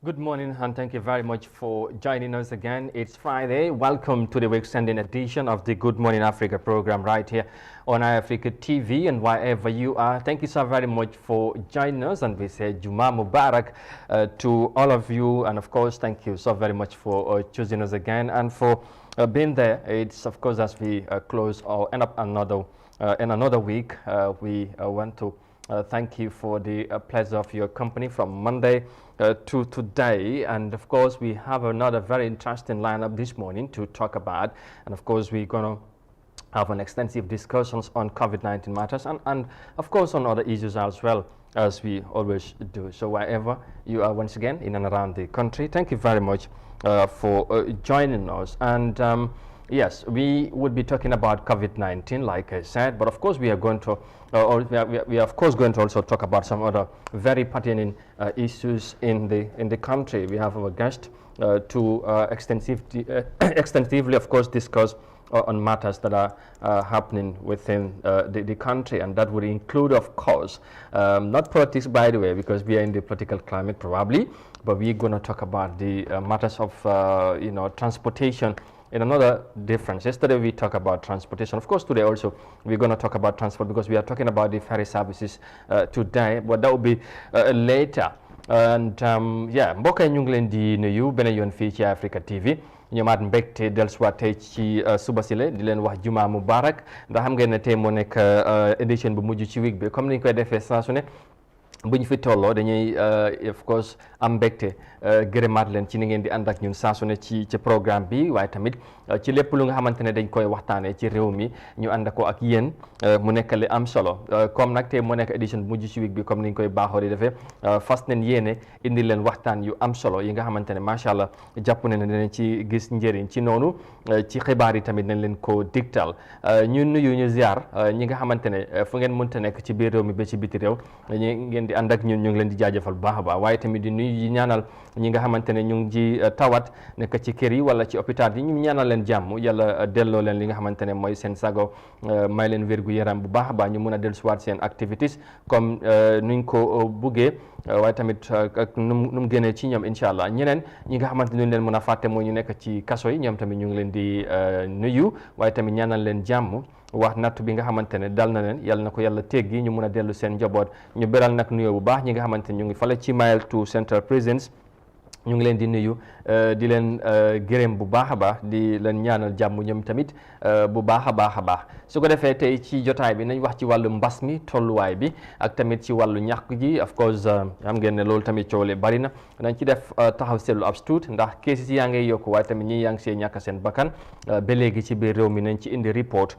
Good morning and thank you very much for joining us again. It's Friday. Welcome to the week-ending edition of the Good Morning Africa program right here on iAfrica TV and wherever you are. Thank you so very much for joining us, and we say Juma Mubarak to all of you, and of course thank you so very much for choosing us again and for being there. It's of course as we close or end up in another week, we want to thank you for the pleasure of your company from Monday to today. And of course, we have another very interesting lineup this morning to talk about. And of course, we're going to have an extensive discussions on COVID-19 matters and of course on other issues as well, as we always do. So wherever you are once again in and around the country, thank you very much for joining us. And yes, we would be talking about COVID-19, like I said, but of course we are going to, we are of course going to also talk about some other very pertinent issues in the country. We have our guest to extensively, of course, discuss on matters that are happening within the country, and that would include, of course, not politics, by the way, because we are in the political climate probably, but we're going to talk about the matters of transportation. In another difference, yesterday we talked about transportation. Of course, today also we're going to talk about transport because we are talking about the ferry services today, but that will be later. And yeah, mbokk yi ñu ngi leen di nuyu beneen yoon fii ci Africa TV ñëwaat mbégte dellusiwaat tey ci suba si la di leen wax Juma Mubarak ndax xam ngeen ne tey moo nekk édition bu mujj ci week bi comme ni ñu koy defee saa su ne bu ñu fi tolloo dañuy of course am mbégte gërëmaat leen ci ni ngeen di ànd ak ñun saa su ne ci programme bi, waaye tamit ci lépp lu nga xamante ne dañ koy waxtaanee ci réew mi ñu ànd ko ak yéen mu nekk li am solo. Comme nag tey mu nekk édition bu mujj ci week bi comme ni ñu koy baaxoo di defee fas nañ yéene indi leen waxtaan yu am solo yi nga xamante ne macha allah jàpp ne dinañ ci gis njëriñ ci noonu ci xibaar yi tamit nañ leen ko digtal. ñu nuyu ñu ziar ñi nga xamante ne fu ngeen mënta nekk ci biir réew mi ba ci biti réew ngeen di ànd ak ñun ñu ngi leen di jaajëfal bu baax a baax, waaye tamit di nuyu di ñaanal ñi nga xamante ne ñu ngi ci tawat nekk ci kër yi wala ci hôpital yi ñu ñaanal leen jàmm, yàlla delloo leen li nga xamante ne mooy seen sago, may leen wér gu yaram bu baax a baax ñu mun a dellusiwaat seen activités comme nuñ ko buggee, waaye tamit ak nu mu génnee ci ñoom incha allah. Ñeneen ñi nga xamante ne ñu leen mën a fàtte mooy ñu nekk ci kaso yi, ñoom tamit ñu ngi leen di nuyu, waaye tamit ñaanal leen jàmm, wax natt bi nga xamante ne dal na leen yàlla na ko yàlla teggi ñu mun a dellu seen njaboot. Ñu beral nag nuyoo bu baax ñi nga xamante ne ñu ngi fale ci Mile 2 Central Prisons, ñu ngi leen di nuyu di leen gërëm bu baax a baax di leen ñaanal jàmm ñoom tamit bu baax a baax. Su ko defee tey ci jotaay bi nañ wax ci wàllu mbas mi tolluwaay bi ak tamit ci wàllu ñàkk ji. Of course xam ngeen ne loolu tamit coow li bari na, nañ ci def taxaw seetlu ab tuut ndax cases yaa ngay yokku, waaye tamit ñi yaa ngi see ñàkk seen bakkan ba léegi ci biir réew mi. nañ ci indi report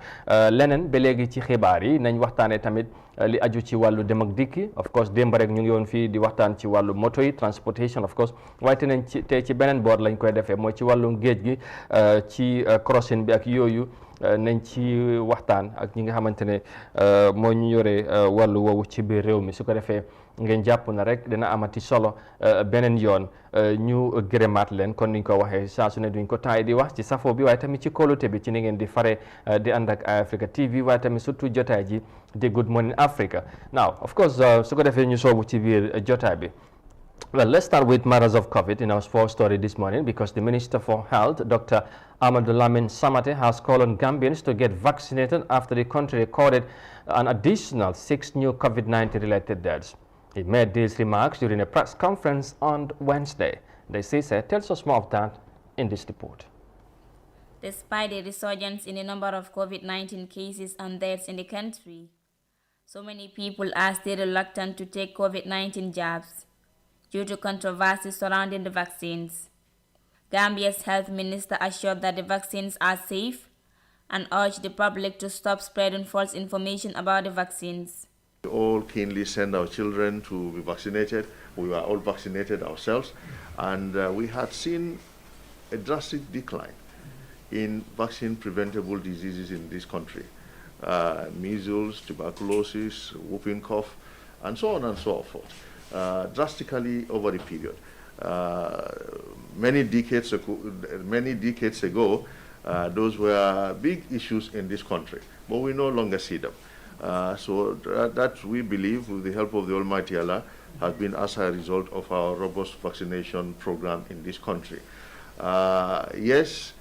leneen ba léegi ci xibaar yi nañ waxtaanee tamit li aju ci wàllu dem ak dikki. Of course démb rek ñu ngi woon fii di waxtaan ci wàllu moto yi transportation, of course, waaye te nañ ci tey ci beneen boor lañ koy defee mooy ci wàllu géej gi ci crossing bi ak yooyu nañ ci waxtaan ak ñi nga xamante ne moo ñu yore wàllu woowu ci biir réew mi. su ko defee ngeen jàpp na rek dina amati solo beneen yoon ñu gërëmaat leen kon niñ ko waxee saa su ne duñ ko taay di wax ci safo bi, waaye tamit ci kóolute bi ci ni ngeen di fare di ànd ak Africa TV, waaye tamit surtout jotaay ji di Good Morning Africa. Now of course su ko defee ñu soobu ci biir jotaay bi. Well, let's start with matters of COVID in our sports story this morning, because the Minister for Health, Dr. Amadou Lamine Samate, has called on Gambians to get vaccinated after the country recorded an additional 6 new COVID-19 related deaths. He made these remarks during a press conference on Wednesday. The CISA tells us more of that in this report. Despite a resurgence in the number of COVID-19 cases and deaths in the country, so many people are still reluctant to take COVID-19 jabs due to controversy surrounding the vaccines. Gambia's health minister assured that the vaccines are safe and urged the public to stop spreading false information about the vaccines. We all keenly send our children to be vaccinated. We were all vaccinated ourselves, and we had seen a drastic decline in vaccine-preventable diseases in this country. Measles, tuberculosis, whooping cough, and so on and so forth. Drastically over the period. Many decades ago, those were big issues in this country, but we no longer see them. So that we believe, with the help of the Almighty Allah, has been as a result of our robust vaccination program in this country. Yes,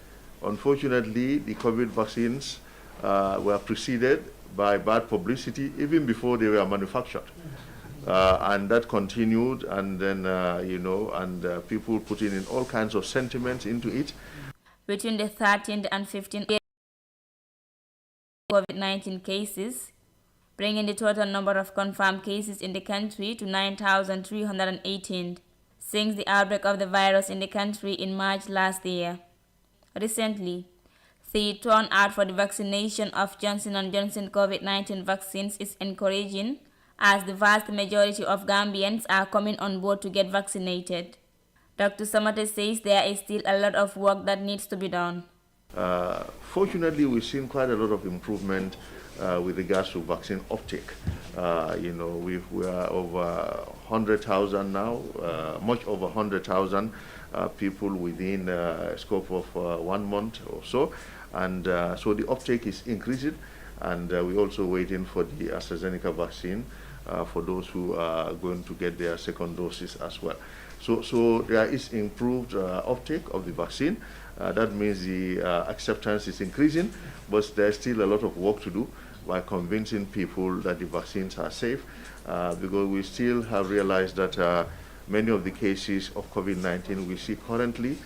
unfortunately, the COVID vaccines were preceded by bad publicity even before they were manufactured. And that continued, and then, people putting in all kinds of sentiments into it. Between the 13th and 15th COVID-19 cases, bringing the total number of confirmed cases in the country to 9,318 since the outbreak of the virus in the country in March last year. Recently, the turnout for the vaccination of Johnson & Johnson COVID-19 vaccines is encouraging, as the vast majority of Gambians are coming on board to get vaccinated. Dr. Samate says there is still a lot of work that needs to be done. Fortunately, we've seen quite a lot of improvement with regards to vaccine uptake. We are over 100,000 now, much over 100,000 people within a scope of 1 month or so. And so the uptake is increasing, and we're also waiting for the AstraZeneca vaccine for those who are going to get their second doses as well. So there is improved uptake of the vaccine. That means the acceptance is increasing, but there's still a lot of work to do by convincing people that the vaccines are safe, because we still have realized that many of the cases of COVID-19 we see currently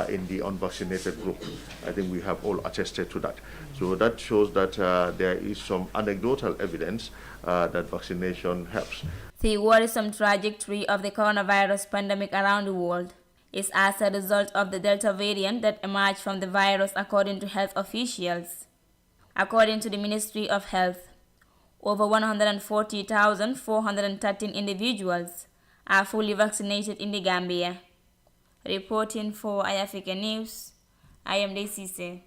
in the unvaccinated group. I think we have all attested to that. So that shows that there is some anecdotal evidence that vaccination helps. The worrisome trajectory of the coronavirus pandemic around the world is as a result of the Delta variant that emerged from the virus, according to health officials. According to the Ministry of Health, over 140,413 individuals are fully vaccinated in the Gambia. Reporting for iAfrica News, I am Desise.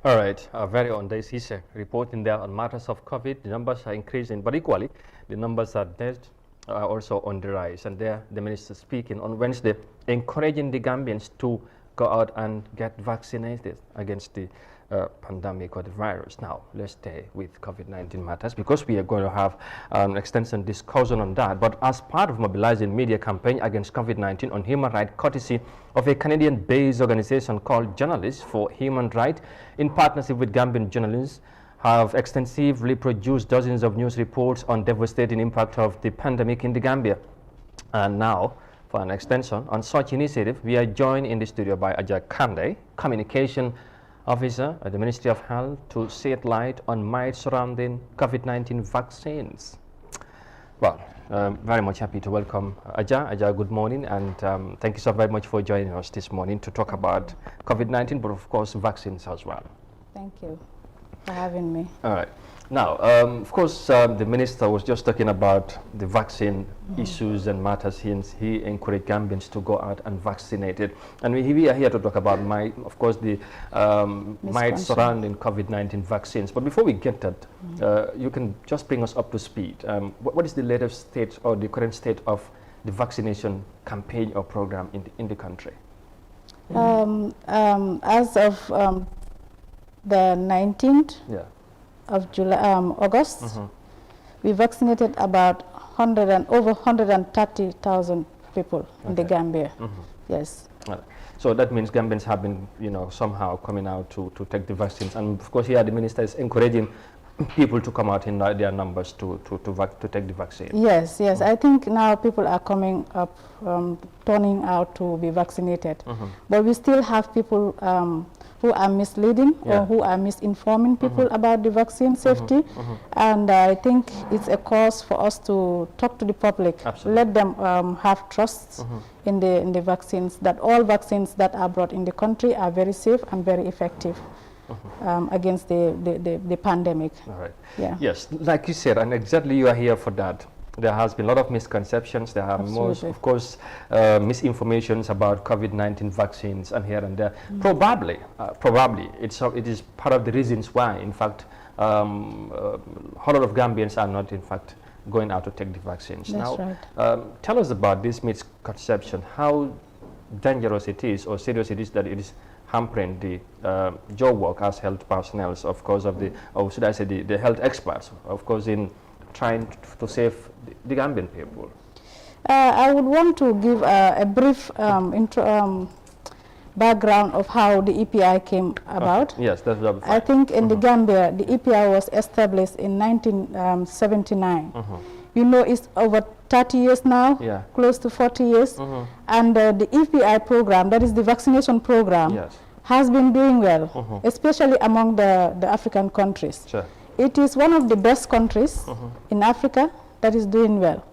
All right, very on Desise reporting there on matters of COVID. The numbers are increasing, but equally, the numbers are dead are also on the rise. And there, the minister speaking on Wednesday, encouraging the Gambians to go out and get vaccinated against the pandemic or the virus. Now, let's stay with COVID-19 matters, because we are going to have an extensive discussion on that. But as part of mobilizing media campaign against COVID-19 on human rights, courtesy of a Canadian-based organization called Journalists for Human Rights, in partnership with Gambian journalists, have extensively produced dozens of news reports on devastating impact of the pandemic in the Gambia. And now, for an extension on such initiative, we are joined in the studio by Ajay Kande, Communication Officer at the Ministry of Health, to shed light on myths surrounding COVID-19 vaccines. Well, very much happy to welcome Ajay. Ajay, good morning, and thank you so very much for joining us this morning to talk about COVID-19, but of course vaccines as well. Thank you for having me. All right. Now, of course, the minister was just talking about the vaccine issues and matters. He encouraged Gambians to go out and vaccinate it. And we are here to talk about, of course, the myths surrounding COVID-19 vaccines. But before we get that, you can just bring us up to speed. What is the latest state or the current state of the vaccination campaign or program in the country? As of the 19th, of July, August, we vaccinated about over 130,000 people in the Gambia. Yes. So that means Gambians have been, somehow coming out to take the vaccines. And of course, here the minister is encouraging people to come out in their numbers to take the vaccine. Yes, yes. I think now people are coming up, turning out to be vaccinated. But we still have people who are misleading or who are misinforming people about the vaccine safety. And I think it's a cause for us to talk to the public, let them have trust in the vaccines, that all vaccines that are brought in the country are very safe and very effective against the pandemic. All right. Yeah. Yes, like you said, and exactly you are here for that. There has been a lot of misconceptions. There are most, of course, misinformations about COVID-19 vaccines and here and there. Probably, it is part of the reasons why, in fact, a whole lot of Gambians are not, in fact, going out to take the vaccines. That's now, right. Tell us about this misconception, how dangerous it is or serious it is that it is hampering the job work as health personnel, of course, of the, or should I say, the health experts, of course, in trying to save the Gambian people? I would want to give a brief background of how the EPI came about. Okay. Yes, that's fine. I think in the Gambia, the EPI was established in 1979. You know, it's over 30 years now, close to 40 years. And the EPI program, that is the vaccination program, has been doing well, especially among the African countries. Sure. It is one of the best countries in Africa that is doing well.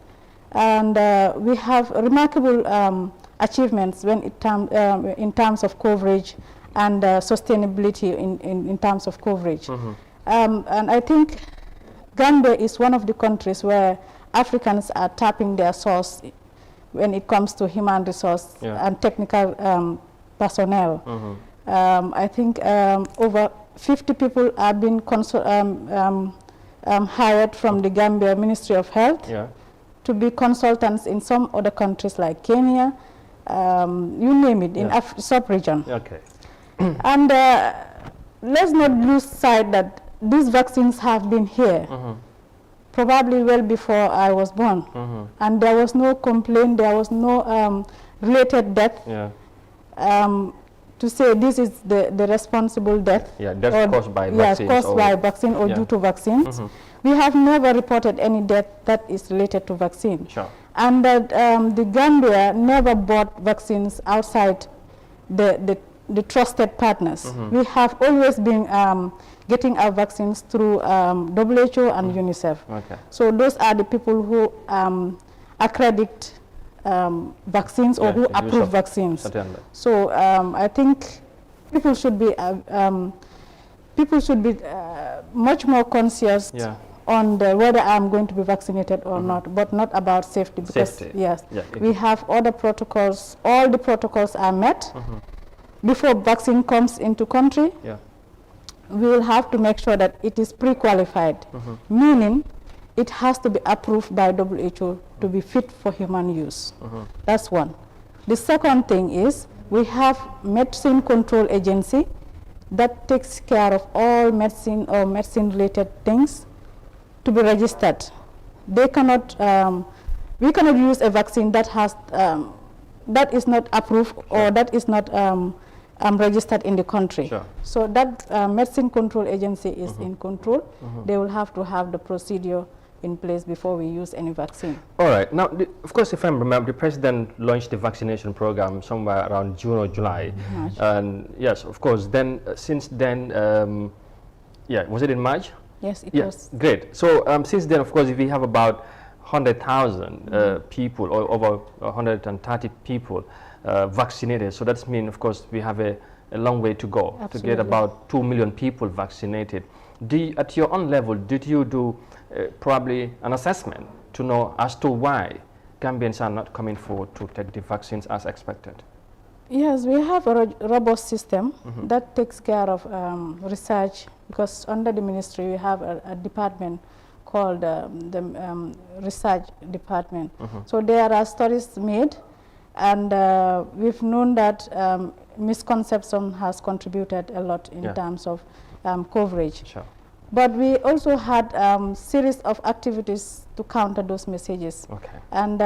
And we have remarkable achievements when in terms of coverage and sustainability in terms of coverage. And I think Gambia is one of the countries where Africans are tapping their source when it comes to human resource and technical personnel. I think over 50 people have been hired from the Gambia Ministry of Health to be consultants in some other countries like Kenya, you name it, in sub-region. Okay. And let's not lose sight that these vaccines have been here probably well before I was born. And there was no complaint, there was no related death to say this is the responsible death. Death caused by vaccines. Yes, caused by vaccine or due to vaccines. We have never reported any death that is related to vaccine. Sure. And that the Gambia never bought vaccines outside the trusted partners. We have always been getting our vaccines through WHO and UNICEF. Okay. So those are the people who accredit vaccines or who approve vaccines. Certainly. So I think people should be much more conscious on whether I'm going to be vaccinated or not, but not about safety, because we have other protocols. All the protocols are met before vaccine comes into country. We will have to make sure that it is pre-qualified, meaning it has to be approved by WHO to be fit for human use. That's one. The second thing is we have Medicine Control Agency that takes care of all medicine or medicine-related things to be registered. They cannot, we cannot use a vaccine that has, that is not approved or that is not registered in the country. So that Medicine Control Agency is in control. They will have to have the procedure in place before we use any vaccine. All right. Now, of course, if I remember, the president launched the vaccination program somewhere around June or July. And yes, of course, then since then, was it in March? Yes, it was. Great. So since then, of course, if we have about 100,000 people or over 130 people vaccinated, so that's mean, of course, we have a long way to go to get about 2 million people vaccinated. At your own level, did you do probably an assessment to know as to why Gambians are not coming forward to take the vaccines as expected? Yes, we have a robust system that takes care of research, because under the ministry we have a department called the research department. So there are studies made, and we've known that misconception has contributed a lot in terms of coverage. But we also had series of activities to counter those messages. And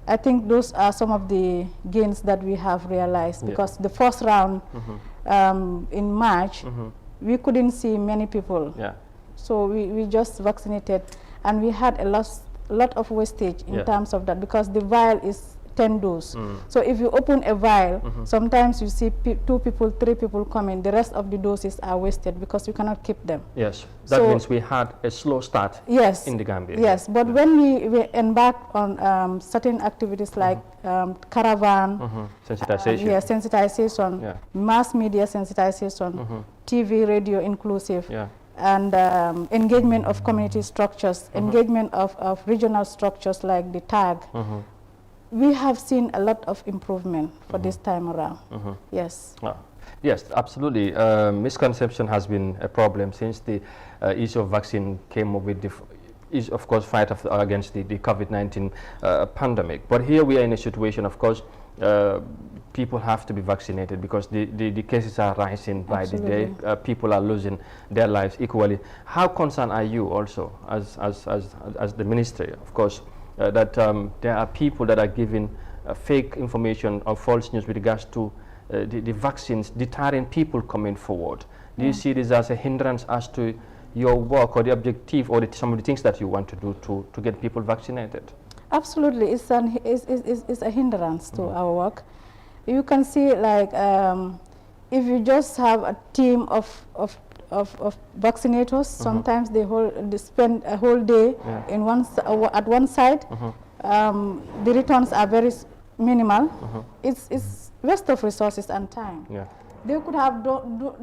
I think those are some of the gains that we have realized, because the first round in March, we couldn't see many people. So we just vaccinated, and we had a lot of wastage in terms of that, because the vial is 10 doses. So if you open a vial, sometimes you see 2 people, 3 people coming, the rest of the doses are wasted because you cannot keep them. That means we had a slow start in the Gambia. But when we embarked on certain activities like caravan, sensitization, sensitization, mass media sensitization, TV, radio inclusive, and engagement of community structures, engagement of regional structures like the TAG, we have seen a lot of improvement for this time around. Yes, absolutely. Misconception has been a problem since the issue of vaccine came up with the of course, fight against the COVID-19 pandemic. But here we are in a situation, of course, people have to be vaccinated because the cases are rising by the day. People are losing their lives equally. How concerned are you also as the ministry, of course, that there are people that are giving fake information or false news with regards to the vaccines, deterring people coming forward? Do you see this as a hindrance as to your work or the objective or some of the things that you want to do to get people vaccinated? Absolutely, it's a hindrance to our work. You can see, like, if you just have a team of vaccinators, sometimes they spend a whole day in at one side. The returns are very minimal. It's waste of resources and time. They could have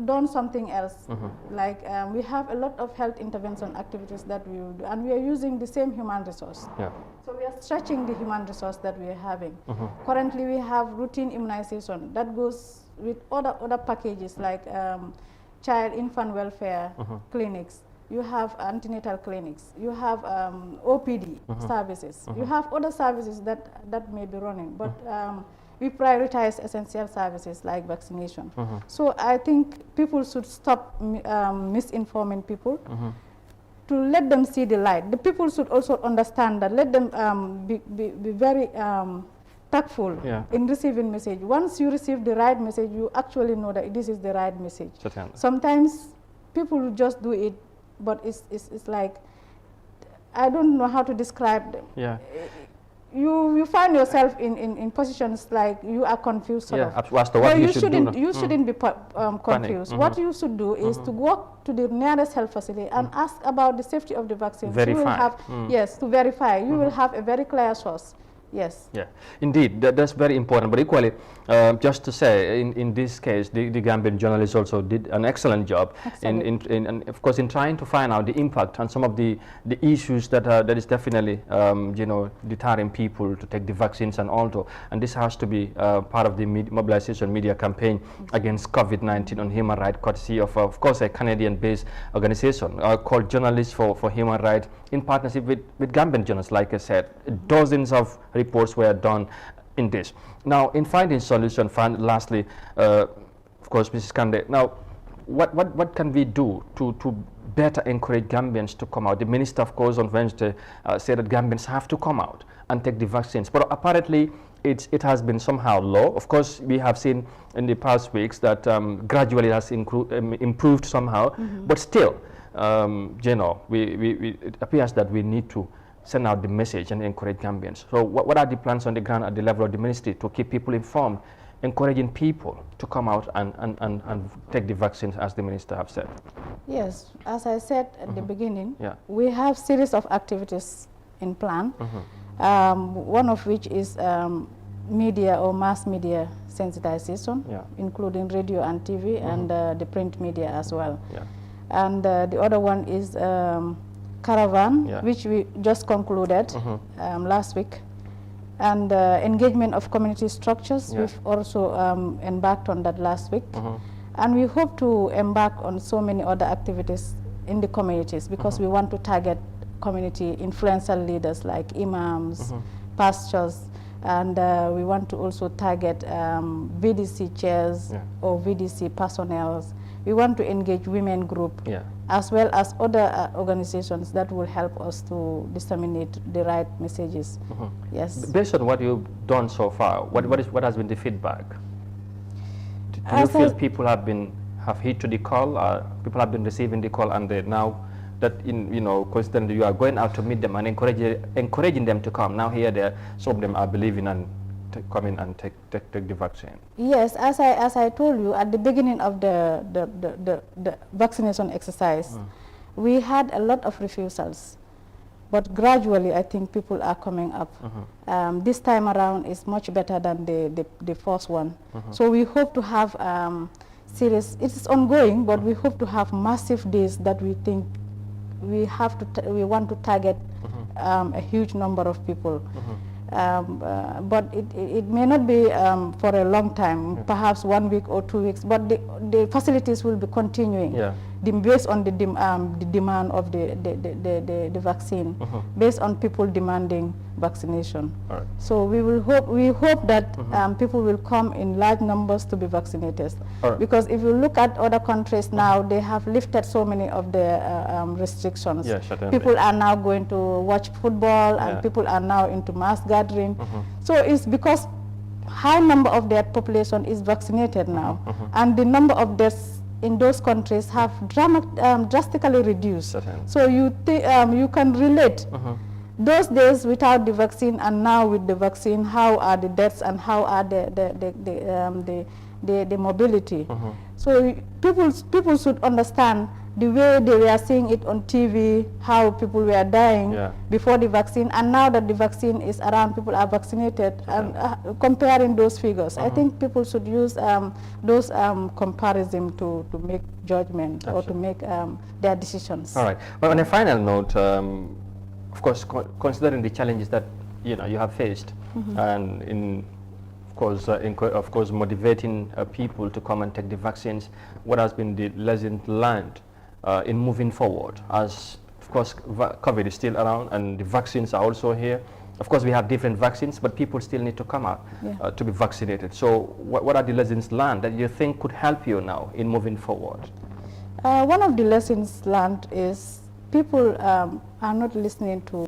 done something else. Like we have a lot of health intervention activities that we do, and we are using the same human resource. So we are stretching the human resource that we are having. Currently, we have routine immunization that goes with other packages like child infant welfare clinics. You have antenatal clinics. You have OPD services. You have other services that may be running, but we prioritize essential services like vaccination. So I think people should stop misinforming people, to let them see the light. The people should also understand that, let them be very tactful in receiving message. Once you receive the right message, you actually know that this is the right message. Sometimes people just do it, but it's like, I don't know how to describe them. You find yourself in positions like you are confused. But you shouldn't be confused. What you should do is to walk to the nearest health facility and ask about the safety of the vaccine. Verify. You will have, to verify. You will have a very clear source. Indeed, that's very important. But equally, just to say, in this case, the Gambian journalists also did an excellent job in of course, in trying to find out the impact on some of the issues that is definitely deterring people to take the vaccines and also. And this has to be part of the mobilization media campaign against COVID-19 on human rights, courtesy of course, a Canadian-based organization called Journalists for Human Rights, in partnership with Gambian journalists. Like I said, dozens of reports were done in this. Now, in finding solution, lastly, of course, Mrs. Kande, now, what can we do to better encourage Gambians to come out? The minister, of course, on Wednesday said that Gambians have to come out and take the vaccines, but apparently it has been somehow low. Of course, we have seen in the past weeks that gradually it has improved somehow, but still, it appears that we need to send out the message and encourage Gambians. So what are the plans on the ground at the level of the ministry to keep people informed, encouraging people to come out and take the vaccines, as the minister have said? Yes, as I said at the beginning, we have series of activities in plan, one of which is media or mass media sensitization, including radio and TV and the print media as well. And the other one is caravan, which we just concluded last week, and engagement of community structures. We've also embarked on that last week, and we hope to embark on so many other activities in the communities, because we want to target community influential leaders like imams, pastors, and we want to also target VDC chairs or VDC personnel. We want to engage women group, as well as other organizations that will help us to disseminate the right messages. Based on what you've done so far, what has been the feedback? Do you feel people have heed to the call? People have been receiving the call, and they now that constantly you are going out to meet them and encouraging them to come. Now here, some of them are believing and come in and take the vaccine. Yes, as I told you at the beginning of the vaccination exercise, we had a lot of refusals, but gradually I think people are coming up. This time around is much better than the first one. So we hope to have series. It is ongoing, but we hope to have massive days that we think we want to target a huge number of people. But it may not be for a long time, perhaps 1 week or 2 weeks, but the facilities will be continuing based on the demand of the vaccine, based on people demanding vaccination. All right. So we hope that people will come in large numbers to be vaccinated. All right. Because if you look at other countries now, they have lifted so many of the restrictions. Yeah, certainly. People are now going to watch football, and people are now into mass gathering. So it's because high number of their population is vaccinated now, and the number of deaths in those countries have drastically reduced. Certainly. So you can relate those days without the vaccine and now with the vaccine. How are the deaths and how are the mobility? So people should understand the way they were seeing it on TV, how people were dying before the vaccine, and now that the vaccine is around, people are vaccinated, and comparing those figures. I think people should use those comparison to make judgment or to make their decisions. All right. Well, on a final note, of course, considering the challenges that you have faced, and of course, motivating people to come and take the vaccines, what has been the lesson learned in moving forward, as of course COVID is still around and the vaccines are also here. Of course we have different vaccines, but people still need to come out to be vaccinated. So what are the lessons learned that you think could help you now in moving forward? One of the lessons learned is people are not listening to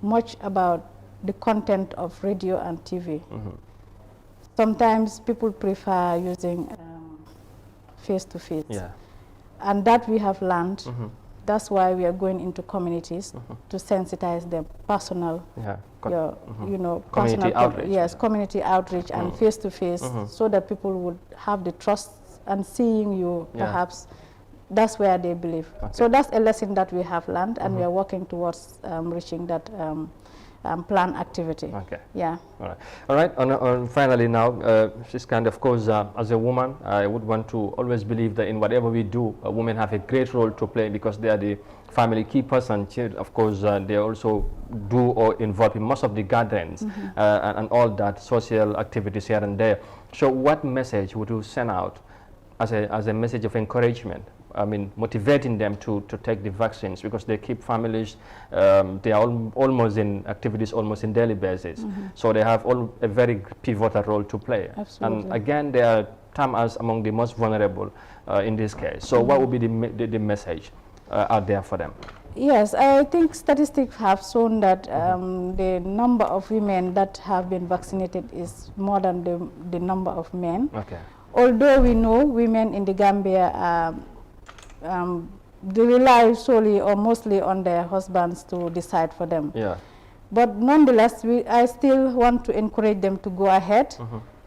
much about the content of radio and TV. Sometimes people prefer using face-to-face. And that we have learned. That's why we are going into communities to sensitize them, personal, community outreach. Yes, community outreach and face-to-face, so that people would have the trust and seeing you, perhaps. That's where they believe. So that's a lesson that we have learned, and we are working towards reaching that plan activity. All right. And finally now, she's of course, as a woman, I would want to always believe that in whatever we do, women have a great role to play, because they are the family keepers, and of course they also do or involved in most of the gatherings and all that social activities here and there. So what message would you send out as a message of encouragement? I mean, motivating them to take the vaccines, because they keep families, they are almost in activities almost in daily basis. So they have a very pivotal role to play. Absolutely. And again, they are termed as among the most vulnerable in this case. So what would be the message out there for them? Yes, I think statistics have shown that the number of women that have been vaccinated is more than the number of men. Although we know women in the Gambia they rely solely or mostly on their husbands to decide for them. But nonetheless, I still want to encourage them to go ahead,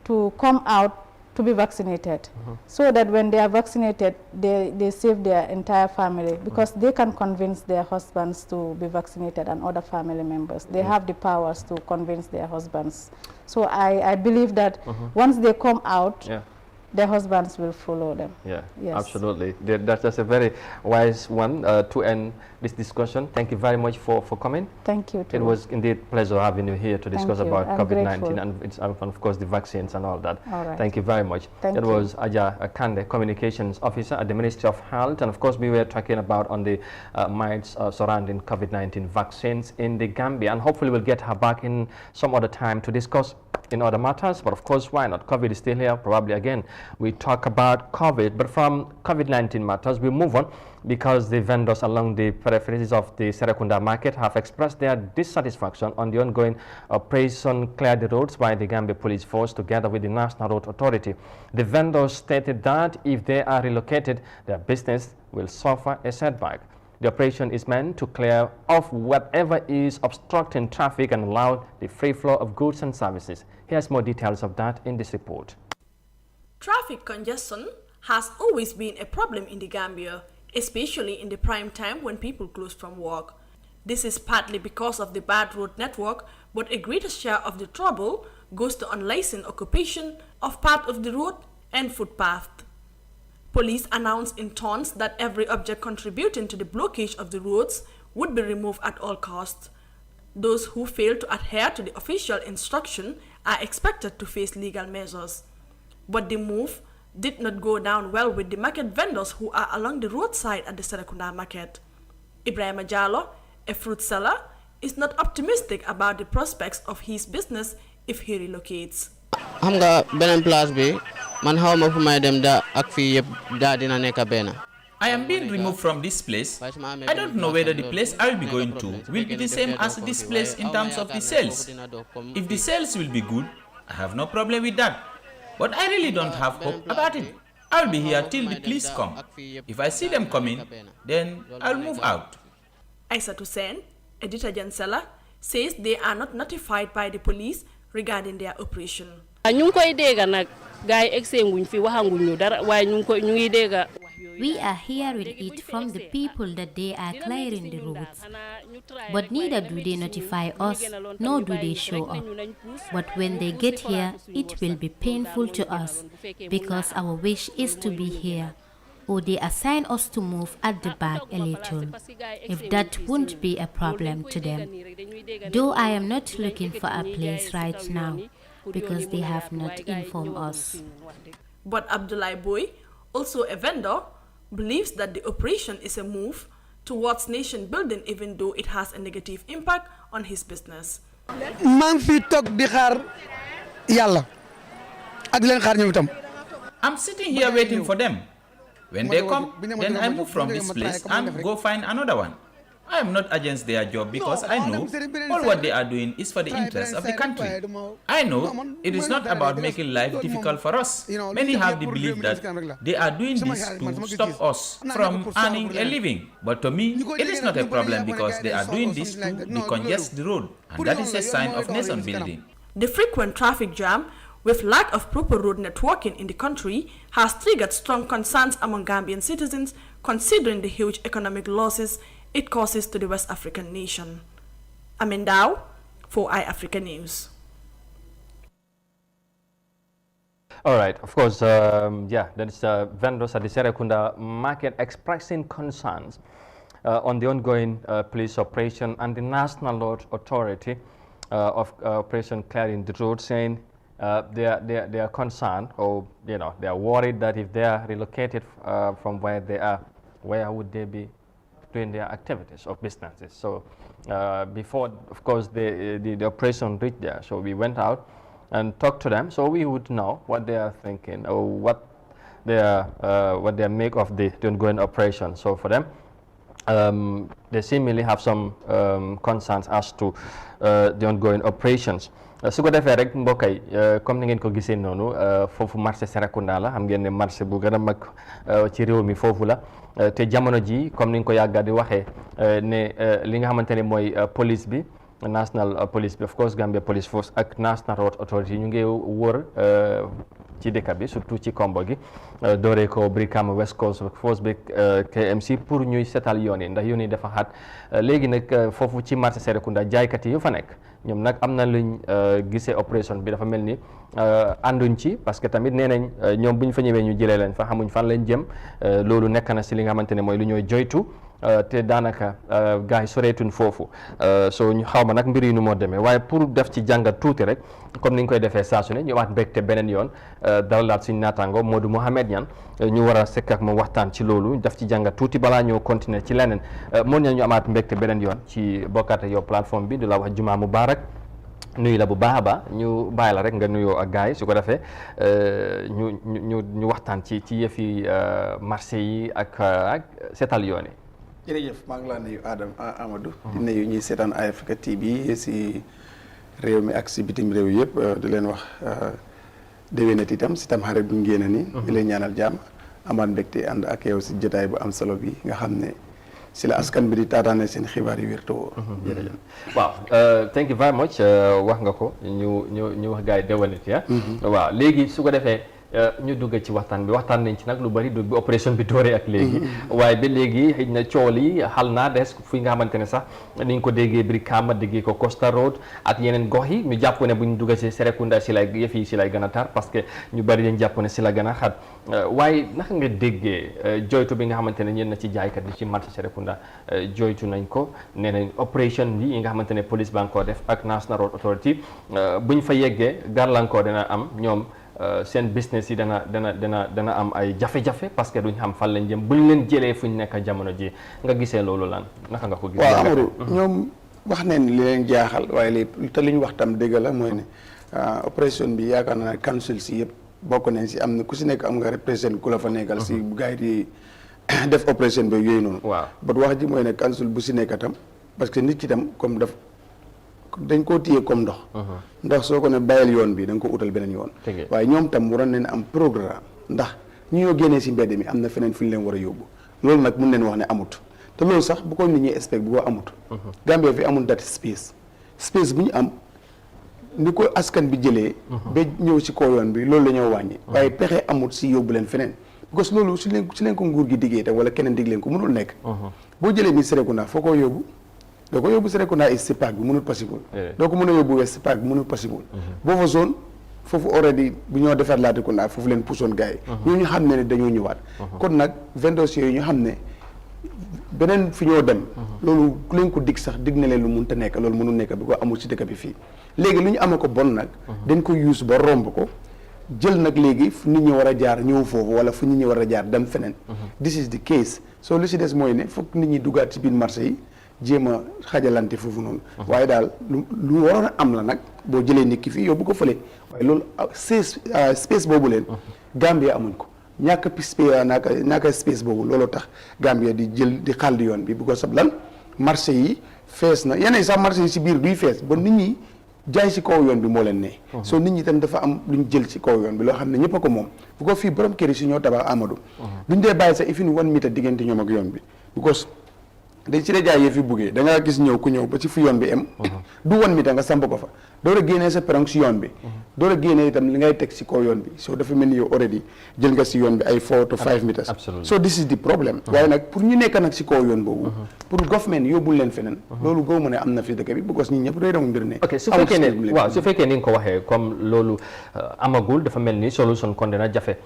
to come out to be vaccinated, so that when they are vaccinated, they save their entire family, because they can convince their husbands to be vaccinated and other family members. They have the powers to convince their husbands. So I believe that once they come out, their husbands will follow them. Yes. Absolutely. That's a very wise one to end this discussion. Thank you very much for coming. Thank you too. It was indeed a pleasure having you here to discuss about COVID-19 and of course the vaccines and all that. Thank you very much. That was Aja Kande, Communications Officer at the Ministry of Health, and of course we were talking about on the myths surrounding COVID-19 vaccines in the Gambia, and hopefully we'll get her back in some other time to discuss in other matters, but of course, why not? COVID is still here. Probably again we talk about COVID, but from COVID-19 matters we move on, because the vendors along the peripheries of the Serekunda market have expressed their dissatisfaction on the ongoing operation Clear the Roads by the Gambia Police Force together with the National Road Authority. The vendors stated that if they are relocated, their business will suffer a setback. The operation is meant to clear off whatever is obstructing traffic and allow the free flow of goods and services. Here's more details of that in this report. Traffic congestion has always been a problem in the Gambia, especially in the prime time when people close from work. This is partly because of the bad road network, but a greater share of the trouble goes to unlicensed occupation of part of the road and footpath. Police announced in tones that every object contributing to the blockage of the roads would be removed at all costs. Those who fail to adhere to the official instruction are expected to face legal measures. But the move did not go down well with the market vendors who are along the roadside at the Serekunda market. Ibrahim Jallo, a fruit seller, is not optimistic about the prospects of his business if he relocates. xam nga beneen place bi man xawma fu may dem da ak fii yëpp daa dina nekk benn. I am being removed from this place. I don't know whether the place I will be going to will be the same as this place in terms of the sales. If the sales will be good, I have no problem with that. But I really don't have hope about it. I will be here till the police come. If I see them coming, then I will move out. Aissatou Sen, a detergent seller, says they are not notified by the police regarding their operation. We are hearing it from the people that they are clearing the roads. But neither do they notify us, nor do they show up. But when they get here, it will be painful to us, because our wish is to be here. Or they assign us to move at the back a little, if that won't be a problem to them. Though I am not looking for a place right now, because they have not informed us. But Abdoulaye Boy, also a vendor, believes that the operation is a move towards nation building, even though it has a negative impact on his business. I'm sitting here waiting for them. When they come, then I move from this place and go find another one. I am not against their job because I know all what they are doing is for the interest of the country. I know it is not about making life difficult for us. Many have the belief that they are doing this to stop us from earning a living. But to me, it is not a problem because they are doing this to decongest the road. And that is a sign of nation building. The frequent traffic jam with lack of proper road networking in the country has triggered strong concerns among Gambian citizens, considering the huge economic losses it causes to the West African nation. Amendao for iAfrica News. All right, of course, there is vendors at the Serekunda market expressing concerns on the ongoing police operation and the National Road Authority of Operation Clearing the Road, saying they are concerned, or they are worried that if they are relocated from where they are, where would they be doing their activities or businesses? So before, of course, the operation reached there, so we went out and talked to them, so we would know what they are thinking or what they make of the ongoing operation. So for them, they seemingly have some concerns as to the ongoing operations. su ko defee rek mbokk yi comme ni ngeen ko gisee noonu foofu marché Serekunda la xam ngeen ne marché bu gën a mag ci réew mi foofu la te jamono ji comme ni nga ko yàgga di waxee ne li nga xamante ne mooy police bi national police bi of course Gambia Police Force ak National Road Authority ñu ngi wër ci dëkk bi surtout ci kombo gi dooree ko Brikama West Coast Force bi KMC pour ñuy setal yoon yi ndax yoon yi dafa xat léegi nag foofu ci marché Serekunda jaaykat yi yu fa nekk ñoom nag am na luñ gisee opération bi dafa mel ni ànduñ ci parce que tamit nee nañ ñoom bu ñu fa ñëwee ñu jëlee leen fa xamuñ fan lañ jëm loolu nekk na si li nga xamante ne mooy lu ñooy joytu te daanaka gars yi soreetuñ foofu so ñu xaw ma nag mbir yi nu moo demee waaye pour def ci jàngat tuuti rek comme ni ñu koy defee saa su ne ñu waat mbégte beneen yoon dalalaat suñu naataango Modou Mohamed Niang ñu war a sekk ak moom waxtaan ci loolu def ci jàngat tuuti balaa ñoo continuer ci leneen mën nañu amaat mbégte beneen yoon ci bokkaate yow plateforme bi di la wax jumaa mubarak nuyu la bu baax a baax ñu bàyyi la rek nga nuyoo ak gars yi su ko defee ñu waxtaan ci yëfi marché yi ak seetal yoon yi. jërëjëf maa ngi laa nuyu Amadou di nuyu ñuy seetaan iAfrica TV si réew mi ak si bitim réew yëpp di leen wax déwénati itam si tam xarit bu ñu génne ni di leen ñaanal jàmm amaat mbégte ànd ak yow si jotaay bu am solo bi nga xam ne si la askan bi di taataane seen xibaar yu wér te wóor. jërëjëf waaw thank you very much wax nga ko ñu wax gars yi déwénati waaw léegi su ko defee ñu dugg ci waxtaan nañ ci nag lu bari du bi opération bi dooree ak léegi waaye ba léegi xëy na cool yi xal naa des fi nga xamante ne sax ni ñu ko déggee Brikama déggee ko Costa Road ak yeneen gox yi ñu jàpp ne bu ñu dugg ci Serekunda si lay yëf yi si lay gën a tar parce que ñu bari dañ jàpp ne si la gën a xat waaye naka nga déggee joytu bi nga xamante ne ñenn na ci jaaykat yi ci marché Serekunda joytu nañ ko nee nañ opération yi nga xamante ne police baa ngi koo def ak National Road Authority bu ñu fa yeggee gàllankoor dina am ñoom seen business yi dana am ay jafe-jafe parce que duñ xam fan lañ jëm buñ leen jëlee fuñ nekk jamono ji nga gisee loolu lan naka nga ko gisee. waaw Amadou ñoom wax nañ li leen jaaxal waaye li te li ñu wax tam dëgg la mooy ne opération bi yaakaar naa ne council si yëpp bokk nañ si am na ku si nekk am nga représentant ku la fa nekkal si bu gars yi di def opération bi yooyu noonu. waaw but wax ji mooy ne council bu si nekk tam parce que nit ki tam comme dañ koo téye comme ndox. ndox soo ko ne bàyyil yoon bi da nga ko utal beneen yoon. waaye ñoom tam waroon nañ am programme ndax ñu ñoo génnee si mbedd mi am na feneen fu ñu leen war a yóbbu loolu nag mun nañ wax ne amut te loolu sax bu ko nit ñi expect bu ko amut. Gambia fi amul date space bu ñu am ni ko askan bi jëlee. ba ñëw si kaw yoon bi loolu la ñoo wàññi. waaye pexe amut si yóbbu leen feneen. parce que loolu si leen ko nguur gi diggee tam wala keneen dig leen ko mënul nekk. boo jëlee ni Serekunda foo ko yóbbu. doo ko yóbbu Serekunda East Park bi mënul possible. doo ko mën a yóbbu West Park bi mënul possible. boo fa zone foofu already bu ñoo defar Latrikunda foofu leen pusoon gars yi. ñu xam ne dañoo ñëwaat. kon nag vendors yooyu ñu xam ne beneen fi ñoo dem. loolu ku leen ko dig sax dig na leen lu mënta nekk loolu mënul nekk bi ko amul ci dëkk bi fii. léegi lu ñu amee ko bon nag. dañ ko use ba romb ko. jël nag léegi fu nit ñi war a jaar ñëw foofu wala fu nit ñi war a jaar dem feneen. this is the case so lu si des mooy ne foog nit ñi duggaat ci biir marché yi. jéem a xajalante foofu noonu. waaye daal lu waroon a am la nag boo jëlee nit ki fii yóbbu ko fële waaye loolu space boobu leen. Gambia amuñ ko ñàkk space boobu looloo tax Gambia di jël di xàll yoon bi bu ko sab lan marché yi fees na yeneen sax marché yi si biir duy fees ba nit ñi jaay si kaw yoon bi moo leen ne. soo nit ñi tam dafa am luñ jël si kaw yoon bi loo xam ne ñëpp a ko moom bu ko fii borom kër yi si ñoo tabax Amadou. duñ dee bàyyi sax ifin 1 meter diggante ñoom ak yoon bi because dañ si la jaay yëf yi buggee da ngaa gis ñëw ku ñëw ba ci fu yoon bi am du 1 meter nga samp ko fa door a génnee sa perong si yoon bi door a génnee itam li ngay teg si kaw yoon bi soo dafa mel ni yow already jël nga si yoon bi ay 4 to 5 meters so this is the problem waaye nag pour ñu nekk nag si kaw yoon boobu pour government yóbbul leen feneen loolu goo mu ne am na fi dëkk bi because ñi ñëpp doy dama mbir ne ok su fekkee ni nga ko waxee comme loolu amagul dafa mel ni solution kon dina jafe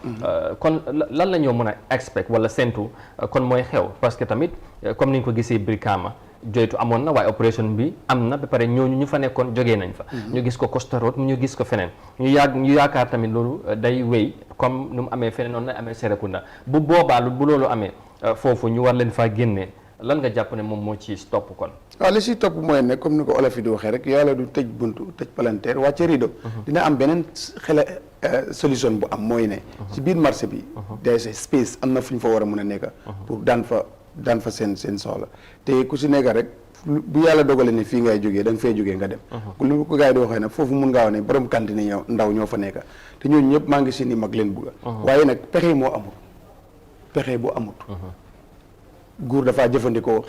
kon lan la ñoo mën a expect wala sentu kon mooy xew parce que tamit comme ni nga ko gisee Brikama joytu amoon na waaye opération bi am na ba pare ñooñu ñu fa nekkoon jógee nañ fa ñu gis ko Costa Road ñu gis ko feneen ñu yaakaar tamit loolu day wéy comme nu mu amee feneen noonu la amee Serekunda bu boobaa bu loolu amee foofu ñu war leen faa génnee lan nga jàpp ne moom moo ci topp kon waaw li si topp mooy ne comme ni ko olof yi di waxee rek yàlla du tëj buntu tëj palanteer wàcce rido dina am beneen solution bu am mooy ne ci biir marché bi day space am na fu ñu fa war a mën a nekk pour daan fa seen soxla te ku si nekk rek bu yàlla dogale ne fii ngay jógee da nga fay jógee nga dem lu ko gars yi di waxee nag foofu mun ngaa wax ne borom cantine yi ndaw ñoo fa nekk te ñooñu ñëpp maa ngi seen i mag leen bugga waaye nag pexe moo amul pexe bu amut góor dafaa jëfandikoo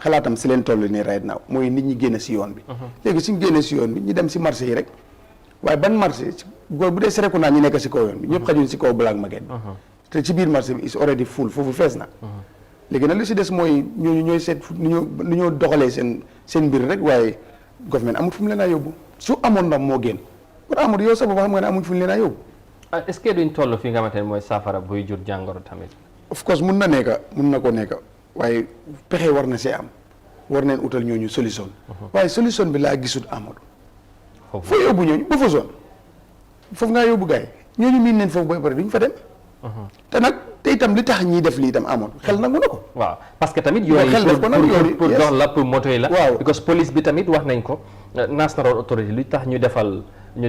xalaatam si leen toll nii right now mooy nit ñi génn si yoon bi léegi suñ génne si yoon bi ñu dem si marché yi rek waaye ban marché góor bu dee Serekunda ñi nekk si kaw yoon bi ñëpp xajuñ si kaw Black Market te ci biir marché bi is already full foofu fees na léegi nag li si des mooy ñooñu ñooy seet nu ñoo doxalee seen mbir rek waaye government amul fu mu leen a yóbbu su amoon ndam moo génn pour amul yow sa bopp xam nga ne amuñ fu mu leen a yóbbu est-ce que duñ toll fi nga xamante ne mooy saafara buy jur jàngoro tamit of course mun na ko nekk waaye pexe war na see am war neen utal ñooñu solution waaye solution bi laa gisut Amadou foo yóbbu ñooñu ba fa zone foofu ngaa yóbbu gars yi ñooñu miin neen foofu booy pare duñ fa dem te nag te itam li tax ñiy def lii itam amoon xel nangu na ko waaw parce que tamit yooyu pour dox la pour moto yi la waaw because police bi tamit wax nañ ko National Road Authority li tax ñu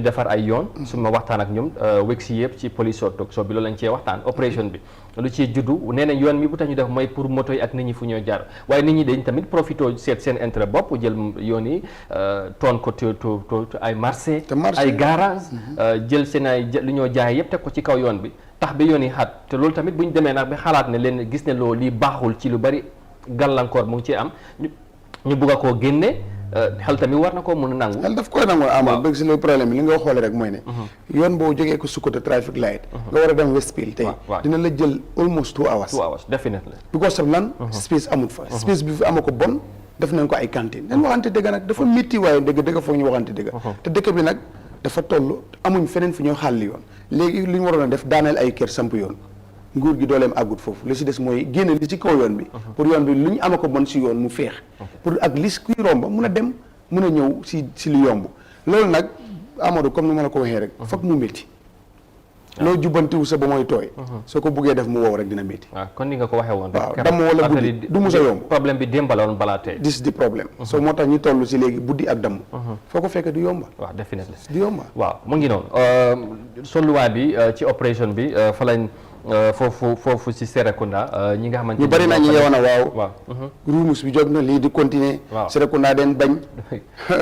defar ay yoon su ma waxtaan ak ñoom wég si yëpp ci police so bi loolu lañ cee waxtaan opération bi lu ciy juddu nee nañ yoon mi bu tax ñu def mooy pour moto yi ak nit ñi fu ñoo jaar waaye nit ñi dañ tamit profité seet seen intérêt bopp jël yoon yi toon ko to ay marché ay garage jël seen ay lu ñoo jaay yëpp teg ko ci kaw yoon bi tax bi yoon yi xat te loolu tamit bu ñu demee nag ba xalaat ne leen gis ne loolu lii baaxul ci lu bari gàllankoor mu ngi ci am ñu bugg a koo génne xel tamit war na koo mën a nangu xel daf koy nangu amal bëgg si le problème bi li nga xoolee rek mooy ne yoon boo jógee ko Sukuta traffic light nga war a dem Westfield tey dina la jël almost 2 hours definitely because of lan space amul fa space bi fi ama ko bon def nañ ko ay cantine dañ waxante dëgg nag dafa métti waaye dëgg foog ñu waxante dëgg te dëkk bi nag dafa toll amuñ feneen fi ñoo xàll yoon léegi li ñu waroon a def daaneel ay kër samp yoon nguur gi dooleem àggut foofu li si des mooy génne li ci kaw yoon bi pour yoon bi lu ñu ama ko bon si yoon mu feex pour ak lis kuy romba mun a dem mun a ñëw si lu yomb loolu nag Amadou comme ni ma la ko waxee rek foog mu métti loo jubbantiwu sa ba mooy tooy soo ko buggee def mu wow rek dina métti kon ni nga ko waxee woon waaw damm wala buddi du musa yomb problème bi démbaloon balaa tey dis di problème soo moo tax ñu toll si léegi buddi ak damm foo ko fekk du yomba waaw definitely du yomba waaw mu ngi noonu solluwaay bi ci opération bi fa lañ foofu si Serekunda ñi nga xamante ñu bari na ñu yewoon a waaw ruumus bi jóg na lii di continuer Serekunda den bañ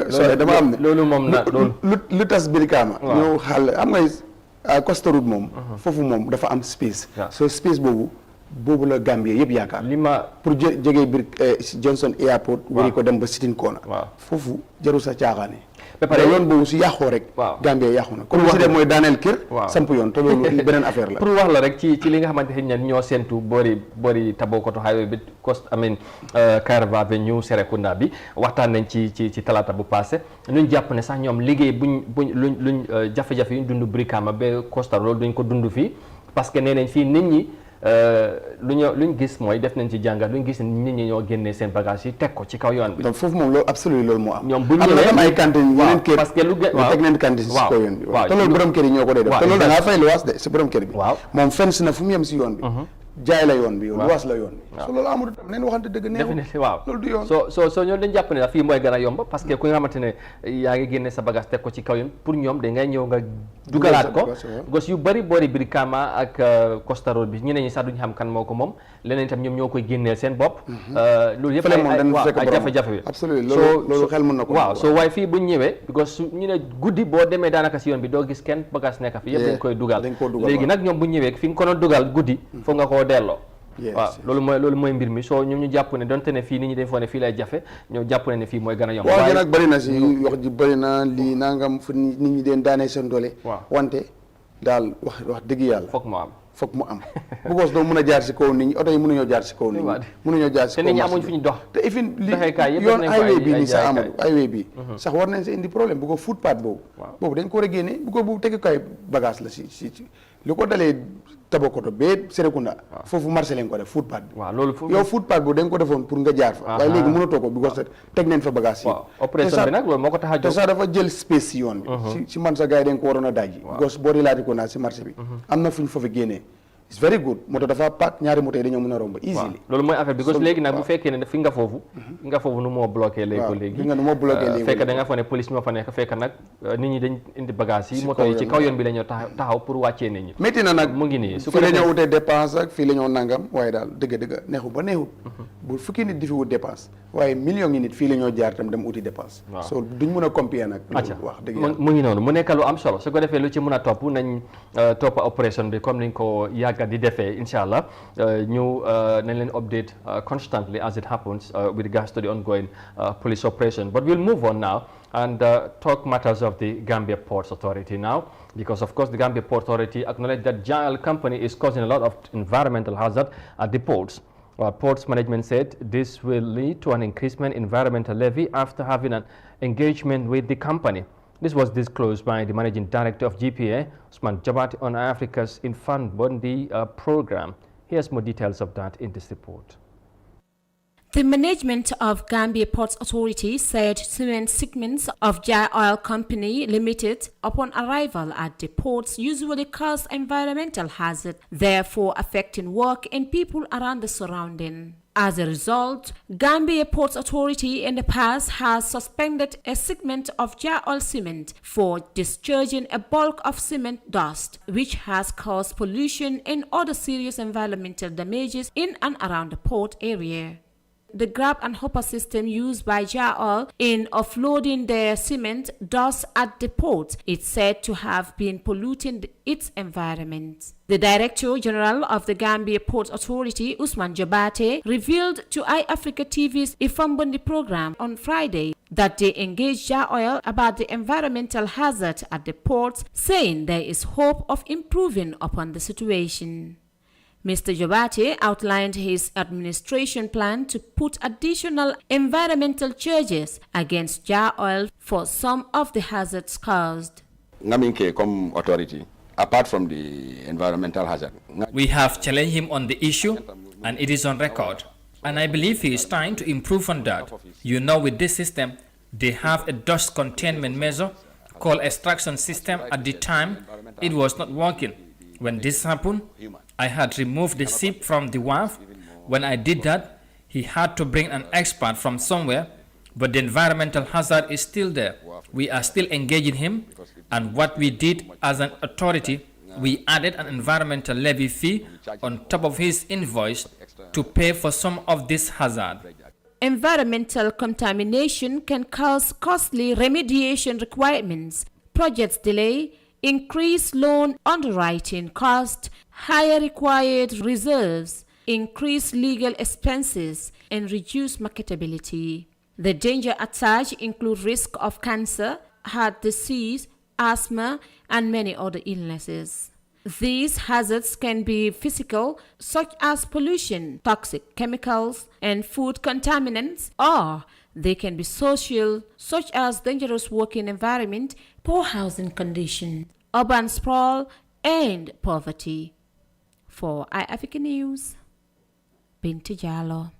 so dama am ne loolu moom na loolu lu tas Brikama ñëw xaal am ngay Costa Route moom foofu moom dafa am space so space boobu la Gambie yëpp yaakaar li ma pour jógee biir Johnson Airport wari ko dem ba Sitin Kona foofu jarul sa caaxaane ba pare yoon boobu su yàqoo rek Gambie yàqu na comme si dee mooy daaneel kër samp yoon te loolu beneen affaire la pour wax la rek ci li nga xamante ne ñoo séntu boori Tabokoto highway bi Kairaba Avenue Serekunda bi waxtaan nañ ci talaata bu passé ñun jàpp ne sax ñoom liggéey luñ jafe-jafe yu ñu dund Brikama ba Costa loolu duñ ko dund fii parce que nee nañ fii nit ñi luñ gis mooy def nañ ci jàngat luñ gis nit ñi ñoo génnee seen bagage yi teg ko ci kaw yoon bi. donc foofu moom loolu absolument loolu moo am. ñoom bu ñu ñëwee am ay cantine yeneen kër parce que lu teg nañ cantine si kaw yoon bi. te loolu borom kër yi ñoo ko dee def. te loolu da ngaa fay luwaas de si borom kër bi. moom fenn na fu mu yem si yoon bi. jaay la yoon bi luwaas la yoon bi. so loolu amul neen waxante dëgg neexul. waaw loolu du yoon. soo ñoo dañ jàpp ne fii mooy gën a yomb parce que ku nga xamante ne yaa ngi génne sa bagage teg ko ci kaw yoon pour ñoom da ngay ñëw nga dugalaat ko gos yu bëri boori Brikama ak Costa Road bi ñeneen ñi sax duñu xam kan moo ko moom leneen itam ñoom ñoo koy génneel seen bopp loolu yëpp ay jafe-jafe bi absolument loolu xel mën na ko waaw soo waaye fii buñ ñëwee because su ñu ne guddi boo demee daanaka si yoon bi doo gis kenn bagage nekk fi yëpp dañ koy dugal léegi nag ñoom buñ ñëwee fi nga ko doon dugal guddi foog nga koo delloo waaw loolu mooy mbir mi soo ñoom ñu jàpp ne donte ne fii nit ñi dañ foo ne fii lay jafe ñoo jàpp ne fii mooy gën a yomb waaw nag bëri na si wax ji bëri na lii nangam fu nit ñi deen daanee seen doole wante daal wax dëgg yàlla foog mu am because doo mën a jaar si kaw nit ñi oto yi mënuñoo jaar si kaw nit ñi mënuñoo jaar si kaw te nit ñi amuñ fi ñu dox te ifin li yoon highway bi nii sax Amadou highway bi sax war nañ sa indi problème bu ko footpath boobu dañ ko war a génne bu tegukaay bagage la si lu ko dalee Tabokoto bee Serekunda foofu marché lañ ko def footpath bi yow footpath boobu dañ ko defoon pour nga jaar fa waaye léegi mënatoo ko because teg nañ fa bagage yi opération bi nag loolu moo ko tax a jóg te sax dafa jël space si yoon bi si man sa gars yi dañ ko waroon a dajji because boo relaati ko naa si marché bi am na fu ñu fa fa génnee it's very good moto dafa paak ñaari moto yi dañoo mën a romb easily loolu mooy affaire bi because léegi nag bu fekkee ne fi nga foofu nu moo bloqué léegi fekk da nga fa ne police ñoo fa nekk fekk nag nit ñi dañ indi bagage yi moto yi ci kaw yoon bi la ñoo taxaw pour wàccee nit ñi métti na nag mu ngi nii fii la ñoo wutee dépense ak fii la ñoo nangam waaye daal dëgg neexu ba neexut bu fukki nit di fi wut dépense waaye millions yi nit fii la ñoo jaar tam dem uti dépense so duñ mën a compter nag wax dëgg yàlla mu ngi noonu mu nekk lu am solo su ko defee lu ci mën a topp nañ topp opération bi comme niñ ko di defee inshallah ñu nañ leen update constantly as it happens with regards to the ongoing police operation. But we'll move on now and talk matters of the Gambia Ports Authority now, because of course the Gambia Port Authority acknowledged that Giant Company is causing a lot of environmental hazard at the ports. Ports management said this will lead to an increasement in environmental levy after having an engagement with the company. This was disclosed by the Managing Director of GPA, Usman Jabati, on Africa's Infant Bondi program. Here's more details of that in this report. The management of Gambia Ports Authority said cement segments of Jai Oil Company Limited upon arrival at the ports usually cause environmental hazard, therefore affecting work and people around the surrounding. As a result, Gambia Ports Authority in the past has suspended a segment of Jai Oil Cement for discharging a bulk of cement dust, which has caused pollution and other serious environmental damages in and around the port area. The grab and hopper system used by Jai Oil in offloading their cement dust at the port is said to have been polluting its environment. The Director General of the Gambia Port Authority, Usman Jabate, revealed to iAfrica TV's Ifambondi program on Friday that they engaged Jai Oil about the environmental hazard at the ports, saying there is hope of improving upon the situation. Mr. Jabate outlined his administration plan to put additional environmental charges against Jai Oil for some of the hazards caused. Comme authority, apart from the environmental hazard, we have challenged him on the issue and it is on record. And I believe he is trying to improve on that. You know, with this system, they have a dust containment measure called extraction system. At the time, it was not working. When this happened, I had removed the ship from the wharf. When I did that, he had to bring an expert from somewhere, but the environmental hazard is still there. We are still engaging him, and what we did as an authority, we added an environmental levy fee on top of his invoice to pay for some of this hazard. Environmental contamination can cause costly remediation requirements, projects delay, increased loan underwriting cost, higher required reserves, increased legal expenses, and reduced marketability. The danger attached include risk of cancer, heart disease, asthma, and many other illnesses. These hazards can be physical, such as pollution, toxic chemicals, and food contaminants, or they can be social, such as dangerous working environment, poor housing conditions, urban sprawl, and poverty. For iAfrica News, Binti Jallo.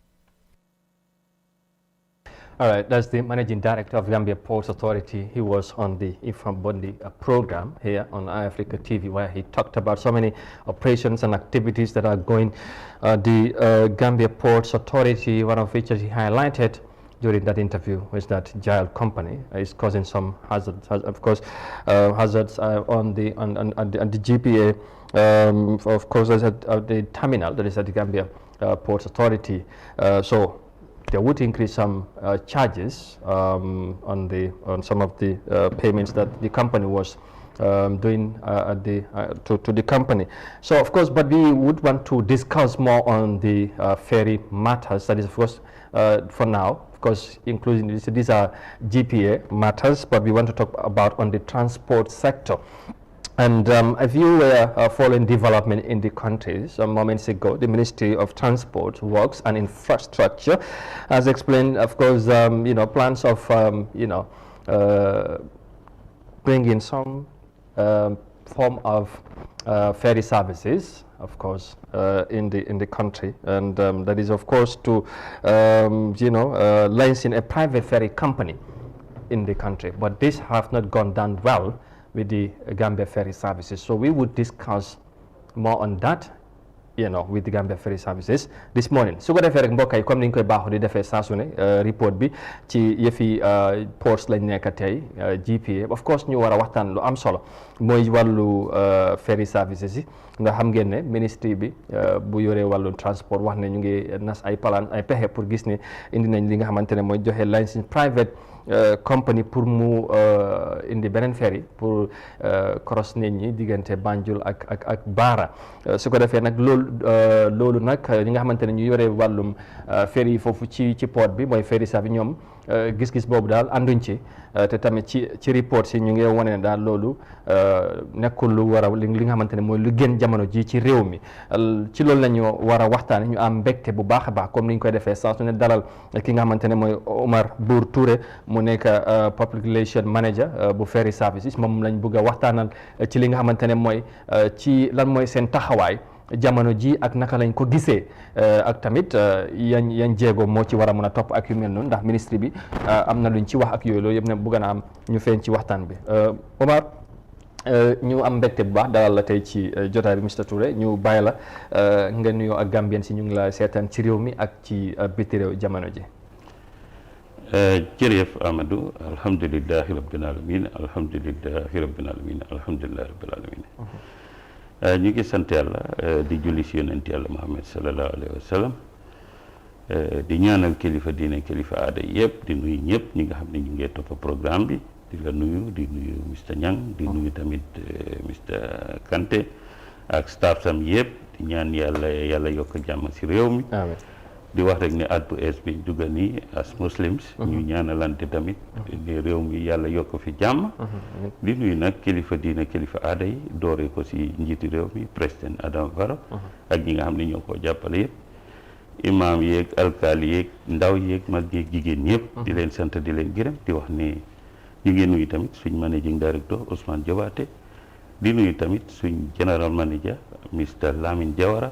All right, that's the Managing Director of Gambia Ports Authority. He was on the Ifram Bondi program here on iAfrica TV, where he talked about so many operations and activities that are going. The Gambia Ports Authority, one of which he highlighted during that interview, was that Giant Company is causing some hazards. Of course, hazards on the GPA. Of course, at the terminal that is at the Gambia Ports Authority. So they would increase some charges on some of the payments that the company was doing to the company. So of course, but we would want to discuss more on the ferry matters. That is, of course, for now, of course, including these are GPA matters, but we want to talk about on the transport sector. And if you were following development in the country some moments ago, the Ministry of Transport, Works and Infrastructure has explained, of course, plans of, bringing some form of ferry services, of course, in the country, and that is, of course, to launching a private ferry company in the country. But this have not gone down well with the Gambia Ferry Services. So we would discuss more on that, with the Gambia Ferry Services this morning. Su ko defee rek mbokk yi comme niñ koy baaxoo di defee saa su ne report bi ci yëfi ports lañ nekk tey GPA. Of course ñu war a waxtaan lu am solo mooy wàllu ferry services yi nga xam ngeen ne ministry bi bu yoree wàllu transport wax ne ñu ngi nas ay plan ay pexe pour gis ne indi nañ li nga xamante ne mooy joxe licence private company pour mu indi beneen ferry pour cross nit ñi diggante Banjul ak Barra. Su ko defee nag loolu nag ñi nga xamante ne ñu yore wàllum ferry yi foofu ci port bi mooy ferry sa bi ñoom gis-gis boobu daal ànduñ ci te tamit ci report si ñu ngi wane ne daal loolu nekkul lu war a li nga xamante ne mooy lu gën jamono ji ci réew mi. ci loolu la ñu war a waxtaane ñu am mbégte bu baax a baax comme ni ñu koy defee saa su ne dalal ki nga xamante ne mooy Omar Bour Touré mu nekk public relation manager bu ferry services. moom lañ bëgg a waxtaanal ci li nga xamante ne mooy ci lan mooy seen taxawaay jamono ji ak naka lañ ko gisee ak tamit yan jéego moo ci war a mën a topp ak yu mel noonu ndax ministre bi am na luñ ci wax ak yooyu loolu yëpp ne bëgg na am ñu feeñ ci waxtaan bi. Omar, ñu am mbégte bu baax dalal la tey ci jotaay bi Mr Touré. ñu bàyyi la nga nuyoo ak Gambien si ñu ngi la seetaan ci réew mi ak ci biti réew jamono ji. jërëjëf Amadou, alhamdulillahi rabbil alamin, alhamdulillahi rabbil alamin, alhamdulillahi rabbil alamin. ñu ngi sant yàlla di julli si yonent yàlla Muhammad sallallahu alayhi wa sallam, di ñaanal kilifa diine kilifa aada yëpp, di nuyu ñëpp ñi nga xam ne ñu ngi topp programme bi, di la nuyu, di nuyu Mr Niang, di nuyu tamit Mr Kanté ak staff sam yëpp, di ñaan yàlla yokk jàmm si réew mi. di wax rek ne at bu ees bi dugga nii as muslims ñu ñaanalante tamit ne réew mi yàlla yokk fi jàmm. di nuyu nag kilifa diina kilifa aada yi doore ko si njiiti réew mi président Adama Barrow ak ñi nga xam ne ñoo ko jàppale yëpp, imam yeeg alkaali yeeg ndaw yeeg mag yeeg jigéen ñëpp di leen sant di leen gërëm, di wax ne ñu ngi nuyu tamit suñ managing director Ousmane Jobaate, di nuyu tamit suñ general manager Mr Lamine Jawara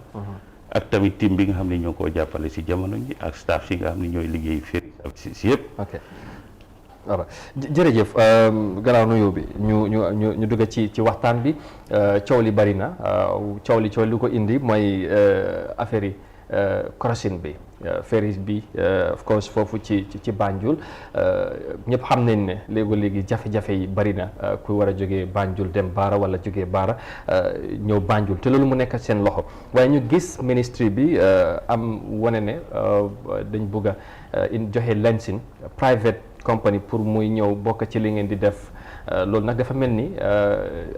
ak tamit team bi nga xam ne ñoo ko jàppale si jamono ji ak staff si nga xam ne ñooy liggéey ferry si yëpp. voilà jërëjëf gannaaw nuyoo bi ñu dugg ci waxtaan bi coow li bari na coow li lu ko indi mooy affaire yi crossing bi ferry bi of course foofu ci Banjul ñëpp xam nañ ne léegi jafe-jafe yi bari na ku war a jógee Banjul dem Baara wala jógee Baara ñëw Banjul te loolu mu nekk seen loxo waaye ñu gis ministry bi am wane ne dañ bëgg a joxe licence private company pour muy ñëw bokk ci li ngeen di def loolu nag dafa mel ni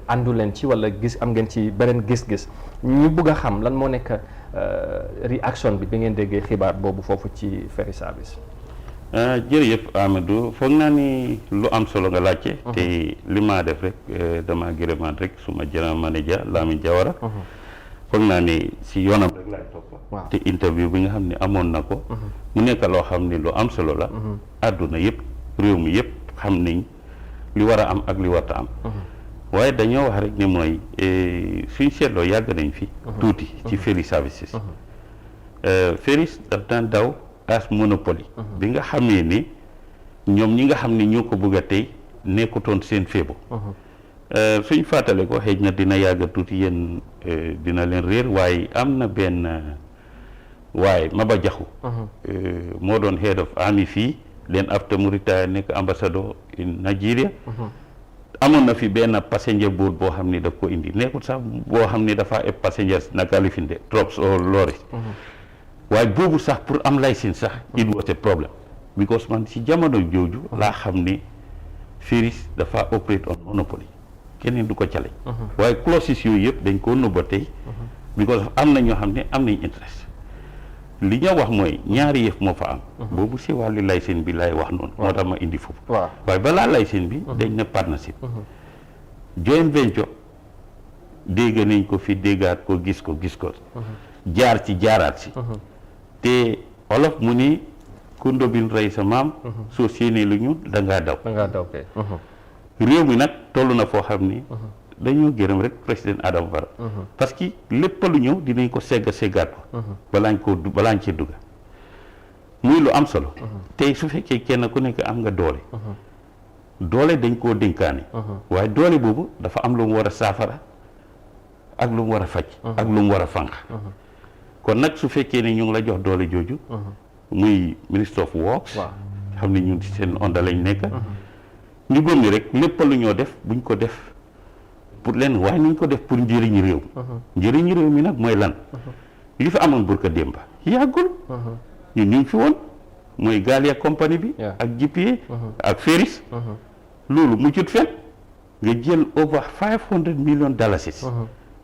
àndu leen ci wala am ngeen ci beneen gis-gis ñu bëgg a xam lan moo nekk réaction bi ngeen déggee xibaar boobu foofu ci ferry service. jërëjëf Amadou foog naa ni lu am solo nga laajte. te li ma def rek dama gërëmaat rek suma general manager Lamin Jawara. foog naa ni si yoonam rek laay topp. te interview bi nga xam ne amoon na ko. mu nekk loo xam ne lu am solo la. àdduna yëpp réew mi yëpp xam nañ li war a am ak li warta am. waaye dañoo wax rek ne mooy suñ seetloo yàgg nañ fi. tuuti ci ferry services. ferry daf daan daw as monopoly. bi nga xamee ni ñoom ñi nga xam ne ñoo ko bëgg a tey nekkutoon seen féebo. suñ fàttale ko xëy na dina yàgg tuuti yéen dina leen réer waaye am na benn waaye Maba Jaxu moo doon head of army fii leen after mu retire nekk ambassador in Nigeria. amoon na fi benn passenger boat boo xam ni daf ko indi nekkul sax boo xam ni dafa eb passengers naka li fi de trucks or lorries. waaye boobu sax pour am licence sax it was a problem because man si jamono jooju laa xam ni ferries dafa operate on monopoly keneen du ko challenge. waaye clauses yooyu yëpp dañ koo nëbba tey because am na ñoo xam ne am nañ interest li ñoo wax mooy ñaari yëf moo fa am boobu si wàllu licence bi laay wax noonu moo tax ma indi foofu waaye balaa licence bi dañ ne partnership joint venture dégg nañ ko fi déggaat ko gis ko jaar ci jaaraat si te olof mu ni ku ndobin rey sa maam soo séenee lu ñu da ngaa daw réew mi nag toll na foo xam ni dañoo gërëm rek président Adama Barrow parce que lépp lu ñëw dinañ ko seggaat ko balaañ ci dugga muy lu am solo tey su fekkee kenn ku nekk am nga doole dañ koo dénkaane waaye doole boobu dafa am lu mu war a saafara ak lu mu war a faj ak lu mu war a fànq kon nag su fekkee ne ñu ngi la jox doole jooju muy Minister of Works xam ne ñun ci seen onda lañ nekk ñu gëm ni rek lépp lu ñoo def buñ ko def pour leen waaye nañ ko def pour njëriñu réew mi njëriñu réew mi nag mooy lan li fi amoon burka démba yàggul ñun ñu ngi fi woon mooy Gaalia compagnie bi ak GPA ak Ferries loolu mujjut fen nga jël over $500 million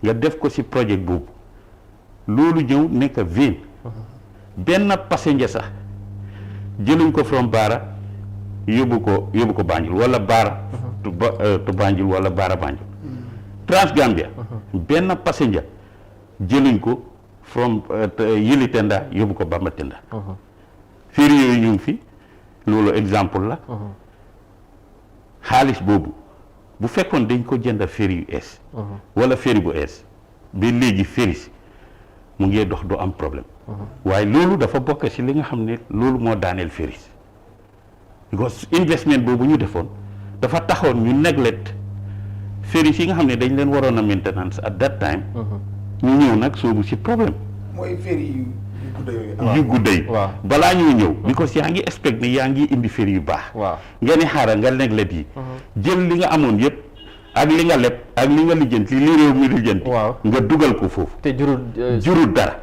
nga def ko ci projet boobu loolu ñëw nekk veine benn passenger sax jëluñ ko from Baara yóbbu ko Banjul wala Baara to Banjul wala Baara Banjul Transgambia benn passenger jëluñ ko from Yili Tenda yóbbu ko Bamba Tenda ferry yooyu ñu ngi fi loolu exemple la xaalis boobu bu fekkoon dañ ko jënd ferry yu ees wala ferry bu ees ba léegi ferry si mu ngi dox du am problème waaye loolu dafa bokk ci li nga xam ne loolu moo daaneel ferry si because investment boobu ñu defoon dafa taxoon ñu neglect ferry yi nga xam ne dañ leen waroon a maintenance at that time ñu ñëw nag soobu ci problème mooy ferry yu gudda yi balaa ñuy ñëw because yaa ngi expect ne yaa ngi indi ferry yu baax nga ni xaaral nga neglect yi jël li nga amoon yëpp ak li nga leb ak li nga lijjanti li réew mi lijjanti nga dugal ko foofu te jurul dara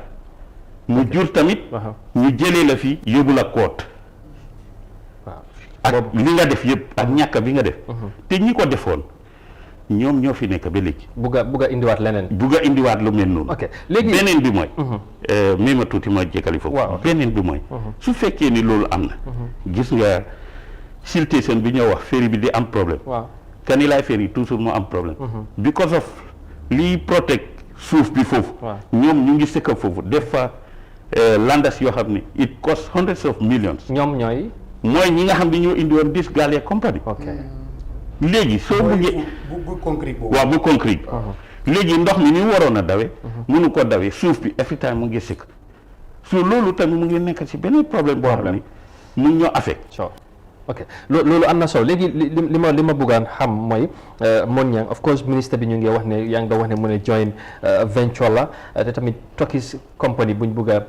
mu jur tamit ñu jëlee la fi yóbbu la koot ak li nga def yëpp ak ñàkk bi nga def te ñi ko defoon ñoom ñoo fi nekk ba léegi bugg a indiwaat leneen bugg a indiwaat lu mel noonu léegi beneen bi mooy mais ma tuuti ma jekkali foofu beneen bi mooy su fekkee ni loolu am na gis nga siltation bi ñoo wax ferry bi di am problème Kanilai ferry toujours moo am problème because of lii protect suuf bi foofu ñoom ñu ngi sëkka foofu def fa landas yoo xam ne it cost hundreds of millions ñoom mooy ñi nga xam ne ñoo indi woon dis Gaalia compagnie léegi soo buggee bu concrete boobu waaw bu concrete léegi ndox mi ni waroon a dawe mënu ko dawee suuf bi every time mu ngi sëkk so loolu tamit mu ngi nekk ci beneen problème boo xam ne mu ngi ñoo affect ok loolu am na solo léegi li ma bëggoon xam mooy Monyang of course ministre bi ñu ngi wax ne yaa ngi doon wax ne mu ne joint venture la te tamit Turkish company buñ bëgg a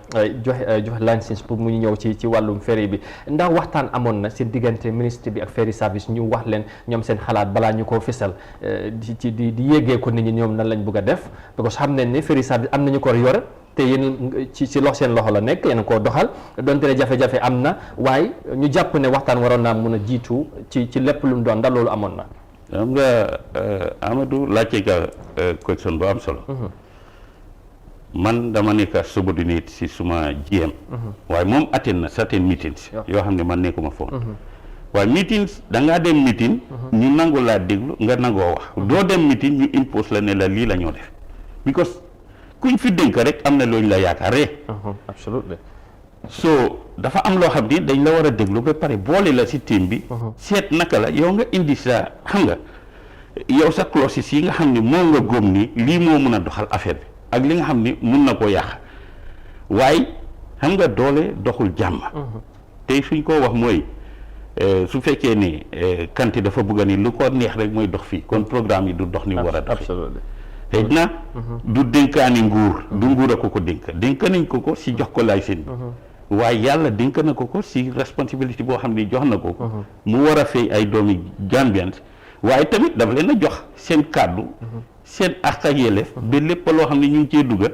joxe license pour mu ñëw ci wàllum ferry bi ndax waxtaan amoon na si diggante ministre bi ak ferry service ñu wax leen ñoom seen xalaat balaa ñu koo fisal di yéegee ko nit ñi ñoom nan lañ bëgg a def parce que xam nañ ne ferry service am nañu ko yore te yéen ci seen loxo la nekk yéen koo doxal donte ne jafe-jafe am na waaye ñu jàpp ne waxtaan waroon naa mun a jiitu ci lépp lu mu doon ndax loolu amoon na. xam nga Amadou laajte nga question bu am solo. man dama nekk subordinate si suma GM. waaye moom attend na certain meetings. yoo xam ne man nekkuma foofu. waaye meetings da ngaa dem meeting. ñu nangu laa déglu nga nangoo wax. doo dem meeting ñu impose la ne la lii la ñoo def because kuñ fi dénk rek am na looñu la yaakaaree. absolutely. so dafa am loo xam ni dañ la war a déglu ba pare boole la si team bi. seet naka la yow nga indi sa xam nga yow sa clauses yi nga xam ne moo nga góom ni lii moo mun a doxal affaire bi ak li nga xam ni mun na koo yàq waaye xam nga doole doxul jàmm. tey suñ koo wax mooy su fekkee ni Kanté dafa bëgg ni lu ko neex rek mooy dox fii kon programme yi du dox ni war a dox. xëy na du dénkaani nguur du nguur a ko dénk nañ ko si jox ko licence waaye yàlla dénk na ko si responsabilité boo xam ne jox na ko mu war a fay ay doomi Gambians waaye tamit dafa leen a jox seen kàddu seen àq ak yelleef ba lépp loo xam ne ñu ngi cee dugga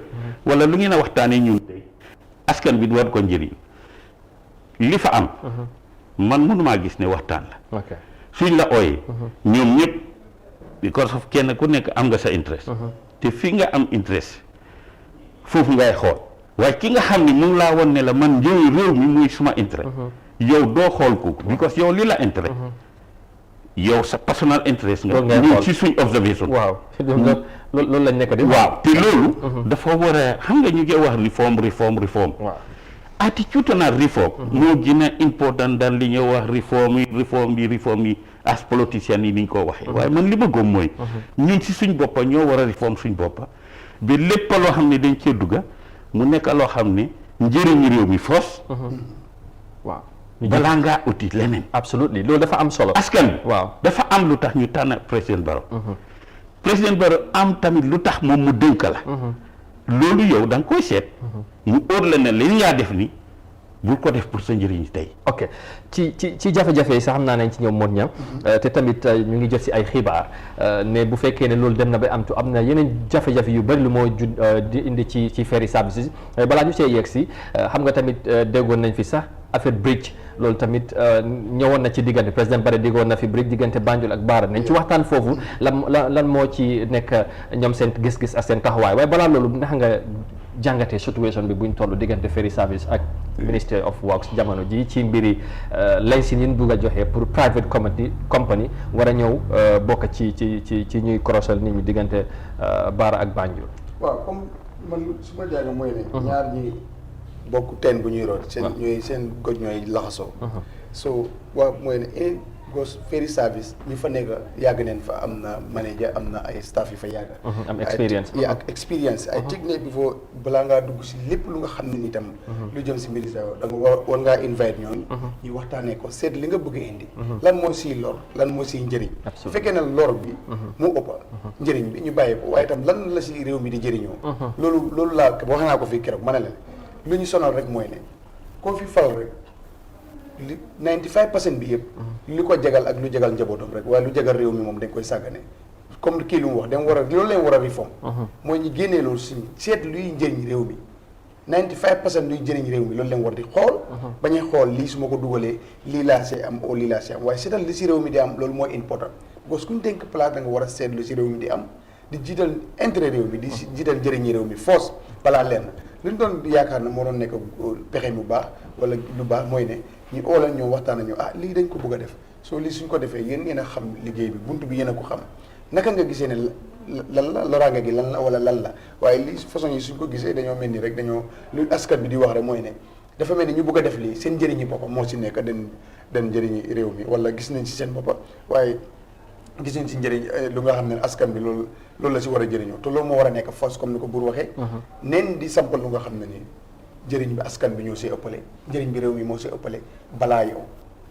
wala lu ngeen a waxtaanee ñun tey askan bi war ko njëriñ li fa am man mënumaa gis ne waxtaan la suñ la ooyee ñoom ñëpp because of kenn ku nekk am nga sa interest te fi nga am interest foofu ngay xool waaye ki nga xam ne mu ngi laa won ne la man njëriñ réew mi muy suma intérêt yow doo xool kooku because yow li la intérêt yow sa personal interest nga ñun ci suñ observation waaw loolu lañ nekk di waaw te loolu dafa war a xam nga ñu ngi wax reform attitudinal reform moo gën a important daan li ñuy wax reform yi as politiciens yi ni ñu ko waxee waaye man li ma gëm mooy ñun si suñ boppa ñoo war a reform suñ boppa ba lépp loo xam ne dañ cee dugga mu nekk loo xam ne njëriñu réew mi foos waaw balaa ngaa uti leneen absolutely loolu dafa am solo askan bi waaw dafa am lu tax ñu tànn président Barrow am tamit lu tax moom mu dénk la loolu yow da nga koy seet mu óor la ne li ngaa def ni bul ko def pour sa njëriñ tey. ok ci jafe-jafe yi sax xam naa nañ ci ñoom moon ñam te tamit ñu ngi jot si ay xibaar ne bu fekkee ne loolu dem na ba am na yeneen jafe-jafe yu bëri lu moo di indi ci ferry services balaa ñu see yegg si xam nga tamit déggoon nañ fi sax affaire bridge loolu tamit ñëwoon na ci diggante président Barrow déggoon na fi bridge diggante Banjul ak Barra nañ ci waxtaan foofu lan moo ci nekk ñoom seen gis-gis ak seen taxawaay waaye balaa loolu ndax nga jàngatee situation bi buñ toll diggante ferry service ak Ministry of Works jamono ji ci mbiri licence yi ñu bugg a joxe pour private company war a ñëw bokk ci ñuy crossal nit ñi diggante Barra ak Banjul. waaw comme man su ma jàng mooy ne. ñaar ñi bokk teen bu ñuy root. seen goj ñooy laxasoo. so waaw mooy ne because ferry service ñu fa nekk yàgg neen fa am na manager am na ay staff yu fa yàgg. am expérience ak expérience ay technique bi foo balaa ngaa dugg si lépp lu nga xam ne ni tam lu jëm si mbiri sa da nga war ngaa invite ñoon ñu waxtaanee ko seet li nga bëgg a indi lan moo siy lor lan moo siy njëriñ bu fekkee ne lor bi mu ëppa njëriñ bi ñu bàyyi ko waaye itam lan la si réew mi di jëriñoo loolu laa wax naa ko fii keroog ma ne leen lu ñu sonal rek mooy ne koo fi fal rek 95% bi yëpp li ko jagal ak lu jagal njabootam rek waaye lu jagal réew mi moom dañ koy sàggane comme kii lu mu wax loolu leen war a réforme mooy ñu génnee loolu si seet luy njëriñ réew mi 95% luy njëriñ réew mi loolu leen war di xool bañuy xool lii su ma ko dugalee lii laa see am o lii laa see am waaye seetal li si réew mi di am loolu mooy important parce que kuñ dénk place da nga war a seet lu si réew mi di am di jiital intérêt réew mi di jiital njëriñi réew mi force balaa lenn li ñu doon yaakaar na moo doon nekk pexe bu baax wala lu baax mooy ne ñu oola ñoo waxtaan nañu lii dañ ko bëgg a def soo lii suñ ko defee yéen ngeen a xam liggéey bi bunt bi yéen a ko xam naka nga gisee ne lan la loraange gi lan la wala lan la waaye lii façon yi suñ ko gisee dañoo mel ni rek dañoo lu askan bi di wax rek mooy ne dafa mel ni ñu bëgg a def lii seen njëriñi boppam moo si nekk den njëriñi réew mi wala gis nañ si seen boppa waaye gis nañ si njëriñ lu nga xam ne askan bi loolu la si war a jëriñoo te loolu moo war a nekk force comme ni ko buur waxee neen di sampal lu nga xam ne nii njëriñ bi askan bi ñoo see ëppale njëriñ bi réew mi moo see ëppale balaa yow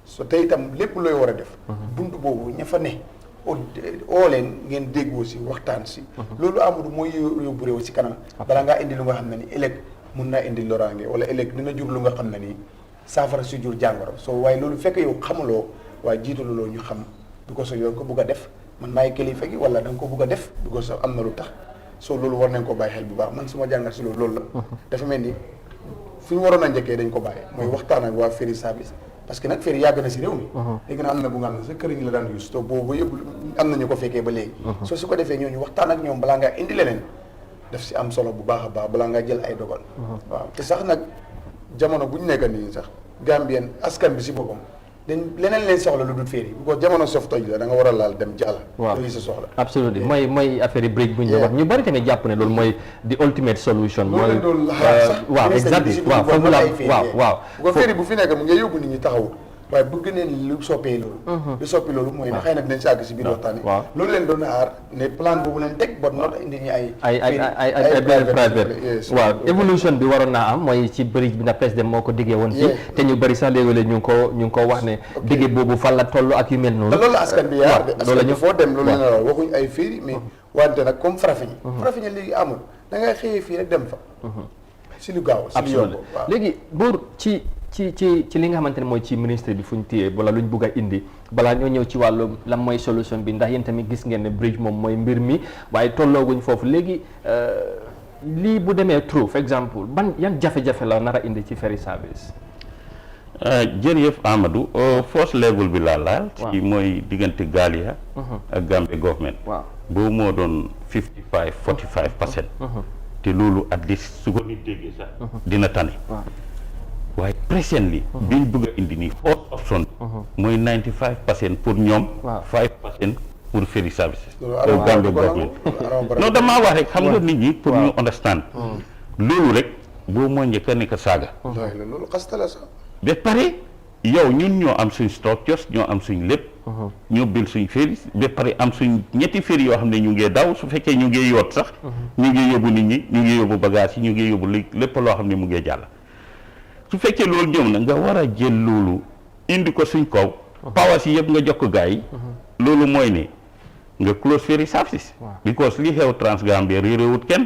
so tey itam lépp looy war a def buntu boobu ña fa ne oo leen ngeen déggoo si waxtaan si loolu Amadou mooy yóbbu réew si kanam balaa ngaa indi lu nga xam ne ni ëllëg mun naa indi loraange wala ëllëg dina jur lu nga xam ne nii saafara si jur jàngoro so waaye loolu fekk yow xamuloo waaye jiitaluloo ñu xam bi ko so yow ko bugg a def man maay kilifa gi wala da nga ko bugg a def bi ko so am na lu tax so loolu war nañ ko bàyyi xel bu baax man suma jàngat si loolu la dafa mel ni fi ñu waroon a njëkkee dañ ko bàyyi mooy waxtaan ak waa Ferry service parce que nag Ferry yàgg na si réew mi léegi na am na bu nga xam ne sa këriñ la daan use to boobu yëpp am nañu ko fekkee ba léegi so su ko defee ñooñu waxtaan ak ñoom balaa ngaa indi leneen daf si am solo bu baax a baax balaa ngaa jël ay dogal waaw te sax nag jamono bu ñu nekk nii sax Gambien askan bi si boppam dañ leneen leen soxla lu dul Ferry bu ko jamono sof toj la da nga war a laal dem jàll loolu sa soxla absolument mooy affaire yi break bu ñu wax ñu bari tamit jàpp ne loolu mooy the ultimate solution mooy waaw exactly waaw foofu la waaw bu ko Ferry bu fi nekk mu ngi yóbbu nit ñi taxawut waaye bëgg neen lu soppee loolu lu soppi loolu mooy ne xëy na dinañ si àgg si biir waxtaan yi loolu leen doon aar ne plan boobu leen teg but not indi ñu ay private waaw évolution bi waroon naa am mooy ci bridge bi na président moo ko diggee woon fii te ñu bëri sax léegi-léeg ñu ngi ko wax ne digge boobu fan la toll ak yu mel noonu te loolu la askan bi yaar de askan bi foo dem loolu la waxuñ ay Ferry mais wante nag comme Farafeñe léegi amul da ngay xëyee fii rek dem fa si lu gaaw si lu yomb léegi buur ci li nga xamante ne mooy ci ministre bi fu ñu téyee wala lu ñu bugg a indi balaa ñoo ñëw ci wàllu lan mooy solution bi ndax yéen tamit gis ngeen ne bridge moom mooy mbir mi waaye tollooguñ foofu léegi lii bu demee trop for exemple yan jafe-jafe la nar a indi ci ferry service. jërëjëf Amadou first level bi laa laal. ci mooy diggante Gambia ak Gambia government. boobu moo doon 45% te loolu at least su ko nit déggee sax dina tane. waaye presently biñ bëgg a indi nii first option mooy 95% pour ñoom 5% pour ferry services au Gambia government non damaa wax rek xam nga nit ñi pour ñu understand loolu rek boo moo njëkk a nekk saaga loolu xastala sax ba pare yow ñun ñoo am suñ structures ñoo am suñ lépp ñoo bil suñ ferry ba pare am suñ ñetti ferry yoo xam ne ñu ngee daw su fekkee ñu ngee yoot sax ñu ngi yóbbu nit ñi ñu ngi yóbbu bagage yi ñu ngi yóbbu lépp loo xam ne mu ngee jàll su fekkee loolu ñëw na nga war a jël loolu indi ko suñ kaw powers yi yëpp nga jox ko gars yi loolu mooy ne nga close ferry services because li xew Transgambia réeréwut kenn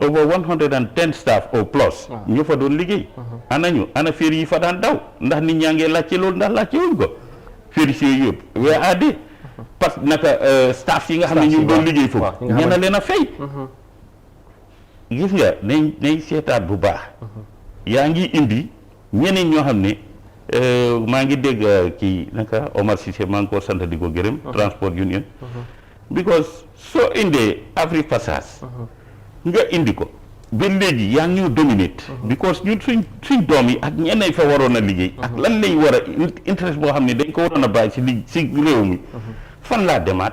over 110 staff au plus ñu fa doon liggéey ana ferry yi fa daan daw ndax nit ñaa ngee laajte loolu ndax laajte wuñ ko ferry si yëpp wee aade parce que naka staff yi nga xam ne ñu doon liggéey foofu ñena leen a fay gis nga nañ seetaat bu baax yaa ngi indi ñeneen ñoo xam ne maa ngi dégg kii naka Omar Cissé maa ngi ko sant di ko gërëm transport union because soo indee Afri Passage nga indi ko ba léegi yaa ngi ñu dominate because ñun suñ doom yi ak ñeneen fa waroon a liggéey ak lan lañ war a interest boo xam ne dañ ko waroon a bàyyi si réew mi fan laa demaat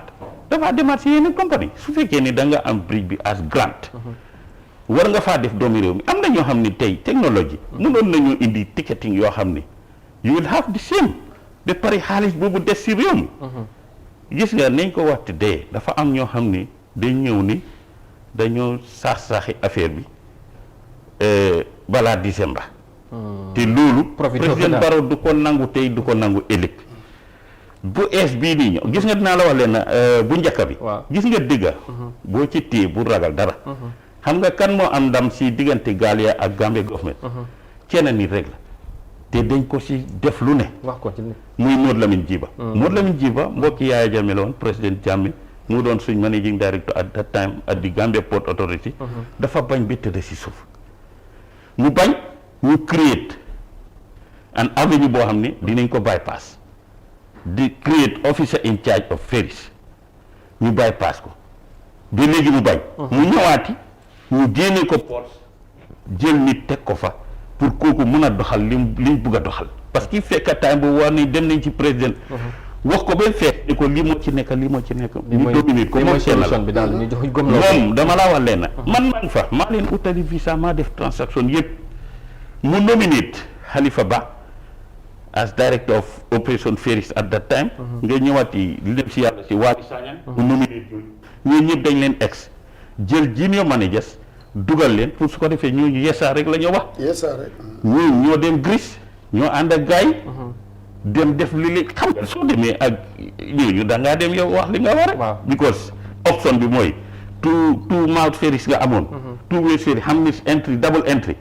dafaa demaat si yeneen compagnie su fekkee ni da nga am bridge bi as grant war nga faa def doomi réew mi am na ñoo xam ne tey technologie mënoon nañoo indi ticketing yoo xam ne you will have the same ba pare xaalis boobu des si réew mi gis nga nañ ko waxte dee dafa am ñoo xam ne dañ ñëw ni dañoo saax-saaxi affaire bi balaa décembre te loolu président Barrow du ko nangu tey du ko nangu ëllëg bu ees bii nii ñëw gis nga dinaa la wax leen bu njëkk bi gis nga digga boo ci téye bu ragal dara xam nga kan moo am ndam si diggante Gambia ak Gambia government kenn nit rek la te dañ ko si def lu ne muy Modou Lamine Jiba Modou Lamine Jiba mbokki Yaya Jammeh la woon président Jammeh mu doon suñ managing director at that time at the Gambia Port Authority dafa bañ bi tëdd si suuf mu bañ ñu create an avenue boo xam ne dinañ ko bypass di create officer in charge of ferries ñu bypass ko ba léegi mu bañ mu ñëwaati ñu génne ko port jël nit teg ko fa pour kooku mën a doxal liñ bugg a doxal parce que fekk time bu war ni dem nañ ci président wax ko ba feet ni ko lii moo ci nekk lii moo ci nekk ñu dominer ko moom solution bi daal ñu jox moom dama laa wax leen man fa maa leen utali visa maa def transaction yëpp mu nominate Halifa Ba as director of operation ferries at that time nga ñëwaati li dem si yàlla si Wali Sagnang mu nominate ñooñu ñëpp dañ leen ex jël junior managers dugal leen pour su ko defee ñooñu yeesaa rek la ñu wax yeesaa rek ñoo dem Greece ñoo ànd ak gars yi dem def li xam nga soo demee ak yooyu da ngaa dem yow wax li nga war a because option bi mooy two mouth ferries nga amoon two way ferry xam ni entry double entry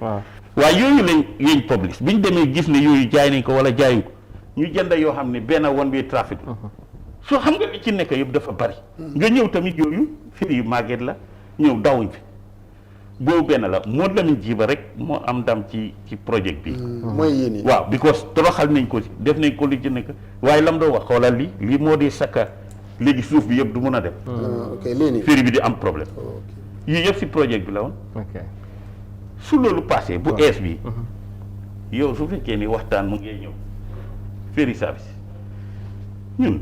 waaye yooyu lañ publish bi ñu demee gis ne yooyu jaay nañ ko wala jaayuñ ko ñu jënd yoo xam ne benn one way traffic soo xam nga li ci nekk yëpp dafa bari nga ñëw tamit yooyu ferry yu màgget la ñëw dawuñ fi boobu benn la moo Lamin Jiiba rek moo am ndam ci projet bi mooy yéen waaw because toroxal nañ ko def nañ ko li ci nekk waaye lam doo wax xoolal lii moo di sakka léegi suuf bi yëpp du mun a dem ferry bi di am problème yii yëpp si projet bi la woon su loolu passé bu ees bi yow su fekkee ni waxtaan mu ngee ñëw ferry service ñun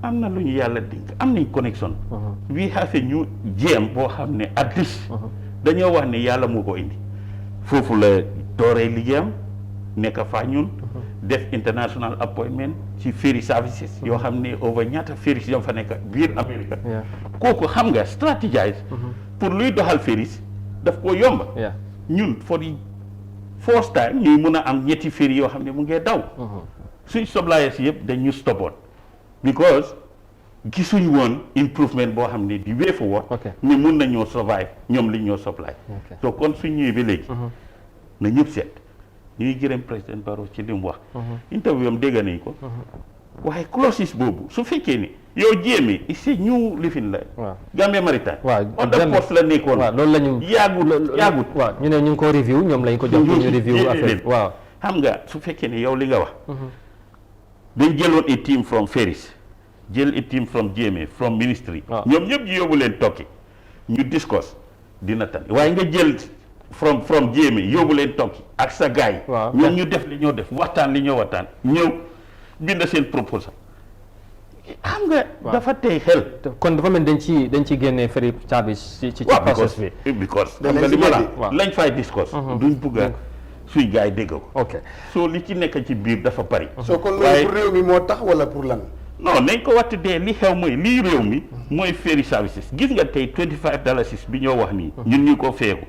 am na lu ñu yàlla dénk am nañ connexion we have a new GM boo xam ne at least dañoo wax ne yàlla moo ko indi foofu la dooree liggéeyam nekk faa ñun def international appointment ci ferry services yoo xam ne over ñaata ferries yoo fa nekk biir Amérique kooku xam nga stratégize pour luy doxal ferries daf ko yomba ñun for the first time ñuy mun a am ñetti ferry yoo xam ne mu ngee daw suñ suppliers yëpp dañ ñu stoppoon because gisuñ woon improvement boo xam ne di way forward ni mun nañoo survive ñoom liñ ñoo supply so kon suñ ñëwee ba léegi na ñëpp seet ñuy gërëm président Barrow ci li mu wax interview am dégg nañ ko waaye clauses boobu su fekkee ni yow jéemee c'est ñu lifin la Gambia Maritime on the post la nekkoon loolu lañu yaagut waaw ñu ne ñu ngi ko review ñoom lañ ko jox ñu review affaire waaw xam nga su fekkee ni yow li nga wax dañ jëloon a team from ferries jël a team from GMA from ministry ñoom ñëpp ñu yóbbu leen tokki ñu discuss dina tan waaye nga jël from GMA yóbbu leen tokki ak sa gaay ñoom ñu def li ñoo def waxtaan li ñoo waxtaan ñëw bind seen proposal xam nga dafa tey xel kon dafa mel dañ ci génnee ferry service ci process bi because xam nga li ma la lañ fay discuss duñ bugga suy gaay dégg ko soo li ci nekk ci biir dafa bari soo kon loolu pour réew mi moo tax wala pour lan non nañ ko watt dee li xew mooy lii réew mi mooy ferry services gis nga tey $25 bi ñoo wax nii ñun ñu ko feeku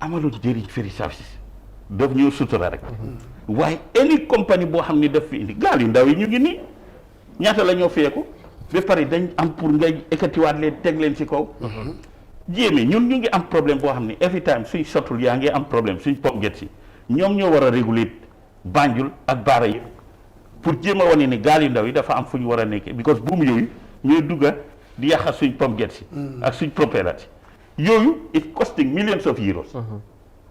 amaloon njëriñ ferry services daf ñoo sutura rek waaye any compagnie boo xam ne daf fi indi gaal yu ndaw yi ñu ngi nii ñaata la ñoo feeku ba pare dañ am pour ngay ekkatiwaat leen teg leen ci kaw jéeme ñun ñu ngi am problème boo xam ne every time suñ sotul yaa ngi am problème suñ pom get si ñoom ñoo war a réguler Banjul ak Baara yi pour jéem a wane ni gaal yu ndaw yi dafa am fu ñu war a nekkee because buum yooyu ñooy dugga di yàqa suñ pom get si ak suñ propellat yooyu it costing millions of euros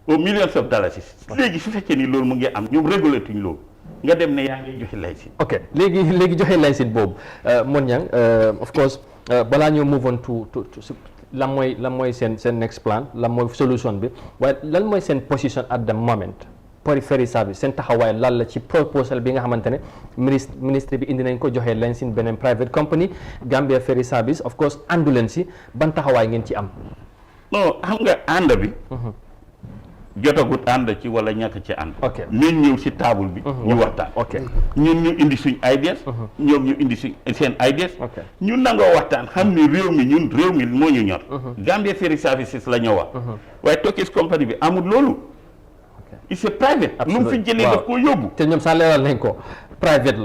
or millions of dollars léegi su fekkee ni loolu mu ngi am ñoom réguler tuñ loolu nga dem ne yaa ngi joxe licence ok léegi joxe licence boobu Monyang of course balaa ñoo move on to lan mooy seen next plan lan mooy solution bi waaye lan mooy seen position at the moment pour ferry service seen taxawaay lan la ci proposal bi nga xamante ne ministre bi indi nañ ko joxe licence beneen private company Gambia Ferry Service of course àndu leen si ban taxawaay ngeen ci am non xam nga ànd bi jotagut ànd ci wala ñàkk ci ànd ñun ñëw si table bi ñu waxtaan ñun ñu indi suñ ideas ñoom ñu indi seen ideas ñun nangoo waxtaan xam ne réew mi moo ñu ñor Gambia Ferry Services la ñoo wax waaye Turkish company bi amul loolu c'est private lu mu fi jëlee daf koo yóbbu te ñoom sax leeral nañ ko private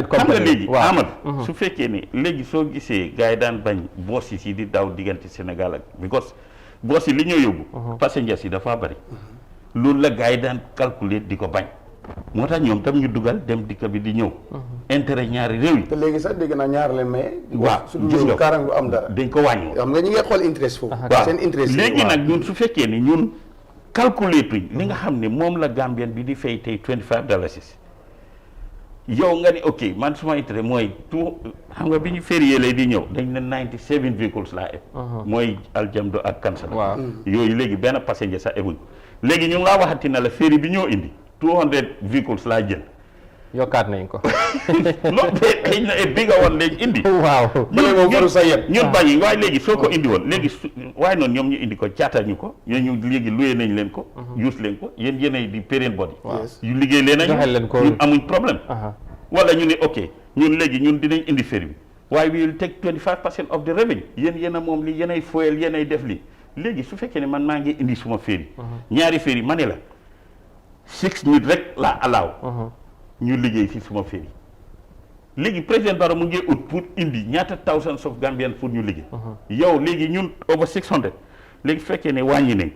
company xam nga léegi Amad su fekkee ne léegi soo gisee gars yi daan bañ boos yi si di daw diggante Sénégal ak because boos yi li ñoo yóbbu passengers yi dafa bari loolu la gars yi daan calculer di ko bañ moo tax ñoom tam ñu dugal dem dikk bi di ñëw intérêt ñaari réew yi te léegi sax dégg naa ñaar leen maye waaw su dul kaaraan du am dara dañ ko wàññi xam nga ñu ngi xool interest foofu seen interest léegi nag ñun su fekkee ni ñun calculer tuñ li nga xam ne moom la Gambien bi di fay tey $25 yow nga ni ok man suma intérêt mooy tout xam nga bi ñu férié lay di ñëw dañ ne 97 vehicles laa eb mooy Aljamdo ak Kansala yooyu léegi benn passenger sax ebuñ léegi ñu ngi laa waxati na la ferry bi ñoo indi 200 vehicles laa jël yokkaat nañ ko non xëy na bi nga woon léegi indi waaw ñun bañi waaye léegi soo ko indi woon léegi waaye noonu ñoom ñu indi ko caata ñu ko ñooñu léegi loué nañ leen ko use leen ko yéen yéenay di parent body yu liggéey leen nañ ñun amuñ problème wala ñu ne ok ñun léegi ñun dinañ indi ferry bi waaye we will take 25% of the revenue yéen a moom li yéenay foyel yéenay def li léegi su fekkee ne man maa ngi indi suma ferry ñaari ferry ma ne la 6 nit rek laa alaaw ñu liggéey ci suma ferry léegi président Barrow mu ngi ut pour indi ñaata thousands of Gambians pour ñu liggéey yow léegi ñun over 600 léegi fekkee ne wàññi nañ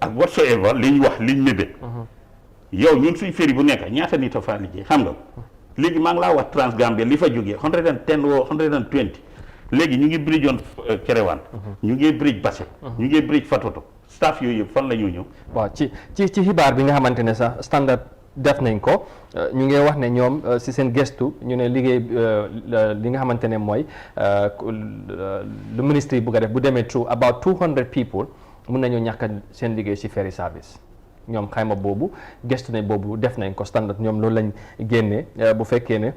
ak whatsoever liñ wax liñ mébét yow ñun suñ ferry bu nekk ñaata nit a faa liggéey xam nga léegi maa ngi laa wax Transgambia li fa jógee 110 woo 120 léegi ñu ngi bridge on Kerewan ñu ngi bridge Basse ñu ngi bridge Fatoto staff yooyu yëpp fan la ñu ñëw waaw ci xibaar bi nga xamante ne sax standard def nañ ko ñu ngi wax ne ñoom si seen gestu ñu ne liggéey li nga xamante ne mooy lu ministre yi bëgg a def bu demee through about 200 people mun nañoo ñàkk seen liggéey si ferry service ñoom xayma boobu gestu ne boobu def nañ ko standard ñoom loolu lañ génnee bu fekkee ne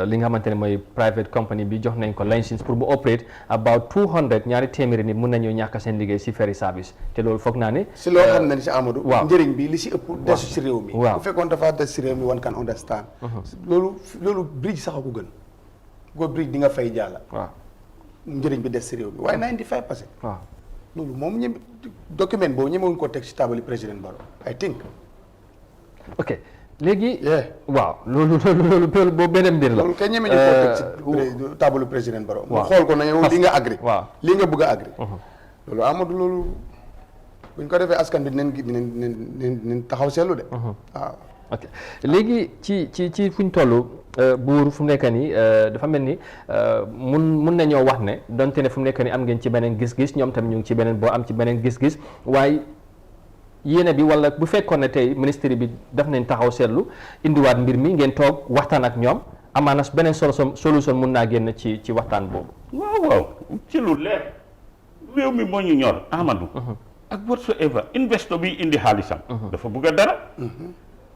li nga xamante ne mooy private company bi jox nañ ko license pour bu operate about 200 ñaari téeméeri nit mun nañoo ñàkk seen liggéey si ferry service te loolu foog naa ne si loo xam ne ni si Amadou waaw njëriñ bi li si ëpp desu si réew mi waaw bu fekkoon dafa des si réew mi one can understand loolu bridge sax a ko gën go bridge di nga fay jàlla waaw njëriñ bi des si réew mi waaye 95% waaw loolu moom ñeme document boobu ñemewuñ ko teg si table président Barrow I think ok léegi waaw loolu boobu beneen mbir la loolu kay ñeme ñu ko teg si table président Barrow mu xool ko na yow li nga agri li nga bëgg a agri loolu Amadou loolu buñ ko defee askan bi dinañ taxaw seetlu de waaw ok léegi ci fuñ toll buur fu mu nekk nii dafa mel ni mun nañoo wax ne donte ne fu mu nekk nii am ngeen ci beneen gis-gis ñoom tam ñu ngi ci beneen boo am ci beneen gis-gis waaye yéene bi wala bu fekkoon ne tey ministère bi def nañ taxaw seetlu indiwaat mbir mi ngeen toog waxtaan ak ñoom amaana beneen solution mun naa génn ci waxtaan boobu. waaw ci lu leer réew mi moo ñu ñor Amadou. ak whatsoever investor bi indi xaalisam. dafa bëgg a dara.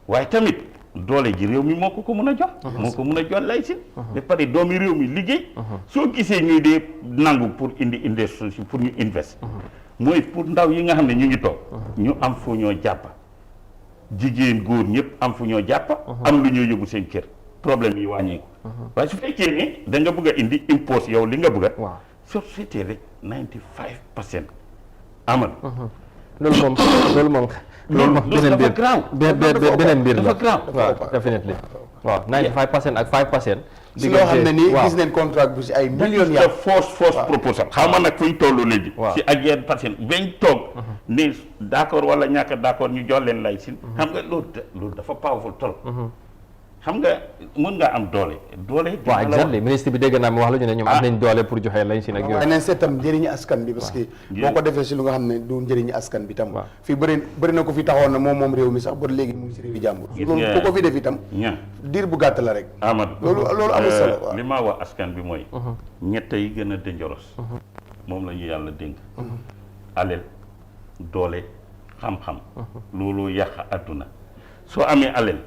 waaye tamit doole ji réew mi moo ko mun a jox. moo ko mun a jox lay si. ba pare doomi réew mi liggéey. soo gisee ñuy dee nangu pour indi industrie pour ñu invest. mooy pour ndaw yi nga xam ne ñu ngi toog. ñu am fu ñoo jàpp. jigéen góor ñëpp am fu ñoo jàpp. am lu ñoo yóbbu seen kër problème yi wàññeeku. waaye su fekkee ne da nga bëgg a indi impose yow li nga bëgg a. waaw société rek 95% amal. loolu moom beneen mbir beneen mbir la waaw definitely waaw 95% ak 5%. si loo xam ne nii gis nañ contrat bu si ay millions ya force proposal xaw ma nag fuñ toll léegi si ak yenn patient bañ toog ni d'accord wala ñàkk d'accord ñu jox leen lay sin xam nga loolu dafa powerful trop xam nga mën nga am doole waaw exactement ministre bi dégg naa mi wax la ñu ne ñoom am nañ doole pour joxe lañ si nag yooyu nañ seet tam njëriñu askan bi parce que boo ko defee si lu nga xam ne du njëriñu askan bi tam fii bëri na ko fi taxoon na moom réew mi sax ba léegi mu ngi si réew yi jàmbur loolu ku ko fi def itam diir bu gàtt la rek Amadou loolu amul solo waaw li ma wax askan bi mooy ñett yi gën a dangereux moom la ñu yàlla dénk alal doole xam-xam loolu yàq àdduna soo amee alal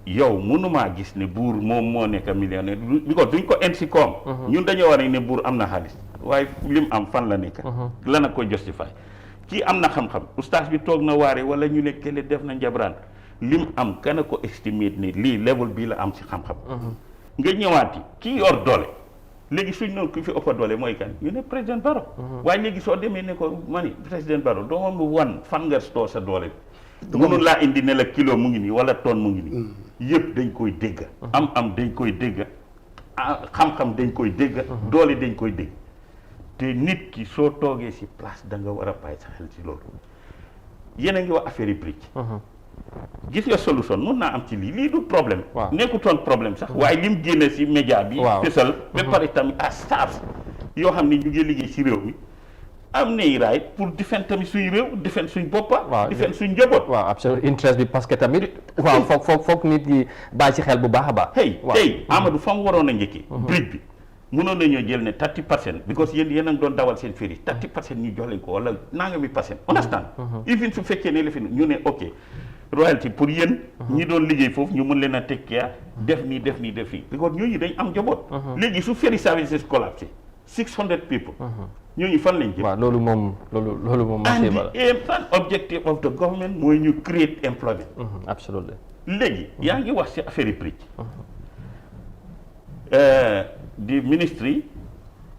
yow mënumaa gis ne buur moom moo nekk millionnaire bi ko duñ ko en si koom ñun dañoo war ne buur am na xaalis waaye lim am fan la nekk la na ko justify kii am na xam-xam oustaz bi toog na waare wala ñu ne kële def na njabraan lim am kana ko estimate ne lii level bii la am si xam-xam nga ñëwaati kii yor doole léegi suñ noonu ku fi ëpp doole mooy kan ñu ne président Barrow waaye léegi soo demee ne ko mani président Barrow doo ma wan fan nga store sa doole bi mënul laa indi ne la kilo mu ngi nii wala tonne mu ngi nii yëpp dañ koy dégg am dañ koy dégg xam-xam dañ koy dégg doole dañ koy dégg te nit ki soo toogee si place da nga war a bàyyi sa xel si loolu yéen a ngi wax affaire yi brique gis nga solution mun naa am ci lii du problème nekkutoon problème sax waaye lim génne si média bi fésal ba pare tamit à staff yoo xam ne ñu ngi liggéey si réew mi am nay raay pour defend tamit suñ réew defend suñ boppa defend suñ njaboot waaw absolument interest bi parce que tamit waaw foog nit ñi bàyyi ci xel bu baax a baax tey Amadou fa mu waroon a njëkkee brique bi mënoon nañoo jël ne 30% because yéen a ngi doon dawal seen ferry 30% ñu jox leen ko wala nangami %. understand even su fekkee ne la fi ñu ne ok royalty pour yéen ñi doon liggéey foofu ñu mën leen a take care def nii because ñooñu dañ am njaboot léegi su ferry services collapse 600 people ñooñu fan lañ jëm waaw loolu moom and the objective of the government mooy ñu create employment absolutely léegi yaa ngi wax ci affaire yi prix the ministry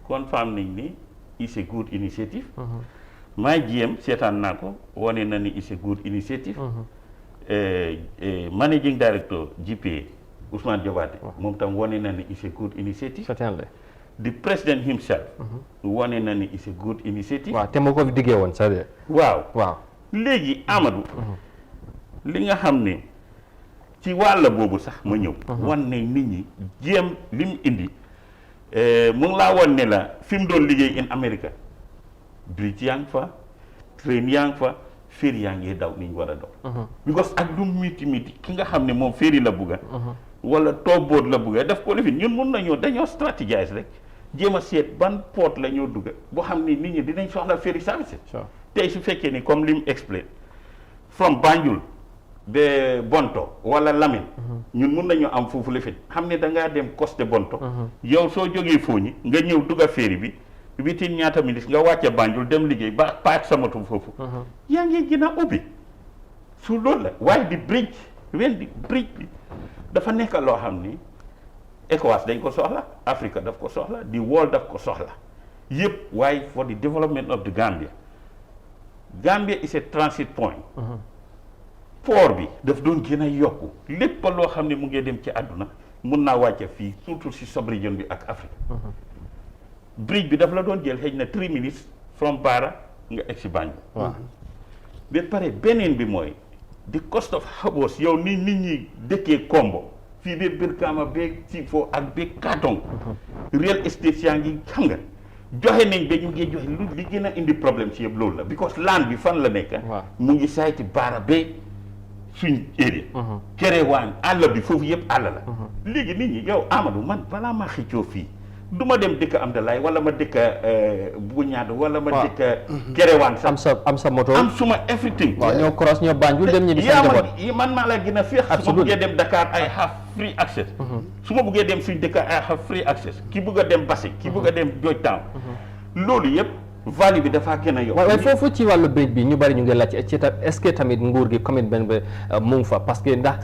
confirm nañ ni it's a good initiative my GM seetaan naa ko wane na ni it's a good initiative managing director GPA Ousmane Diobate moom tam wane na ni it's a good initiative. Certainly. The president himself wane na ni it's a good initiative. waaw te moo ko fi diggee woon c'est-à-dire. waaw léegi Amadou li nga xam ne ci wàll boobu sax ma ñëw wan ne nit ñi jéem li mu indi mu ngi laa wan ne la fi mu doon liggéey in America bridge yaa ngi fa train yaa ngi fa ferry yaa ngi daw ni ñu war a daw because ak lu miti ki nga xam ne moom ferry la bugga wala towboat la bugga daf ko lifin ñun mun nañoo dañoo stratégiser rek jéem a seet ban port la ñoo dugga boo xam ne nit ñi dinañ soxla ferry services tey su fekkee ni comme li mu explain from Banjul ba Bonto wala Lamine ñun mun nañoo am foofu lifin xam ne da ngaa dem Coste Bonto yow soo jógee Fooñi nga ñëw dugga ferry bi witin ñaata minutes nga wàcce Banjul dem liggéey ba paak samatu foofu yaa ngi gën a ubbi su loolu la waaye di bridge bi dafa nekk loo xam ni ECOWAS dañ ko soxla Africa daf ko soxla di world daf ko soxla yëpp waaye for the development of the Gambia is a transit point port bi daf doon gën a yokku lépp loo xam ne mu ngi dem ci àdduna mun naa wàcce fii surtout si sub-région bi ak Afrique bridge bi daf la doon jël xëy na 3 minutes from Barra nga egg si Banjul ba pare beneen bi mooy the cost of house yow nit ñi dëkkee Kombo fii ba Brikama ba Sifo ak ba Katong real estate yaa ngi xam nga joxe nañ ba ñu ngi joxe lu li gën a indi problème ci yëpp loolu la because land bi fan la nekk mu ngi sayti Barra ba suñ area Kerewaan àll bi foofu yëpp àll la léegi nit ñi yow Amadou man balaa maa xëccoo fii du ma dem dëkk Amdalaay wala ma dëkk Buñaad wala ma dëkk Kerewaan sax am sa moto am suma everything waaw ñoo cross ñoo Banjul dem ñibbi sa njaboot man maa la gën a féex su ma buggee dem Dakar I have free access su ma buggee dem suñ dëkk I have free access ki bugg a dem Basse ki bugg a dem Georgetown loolu yëpp value bi dafa gën a yokk waaye foofu ci wàllu bridge bi ñu bari ñu ngi laaj ci est-ce que tamit nguur gi commitment bi mu ngi fa parce que ndax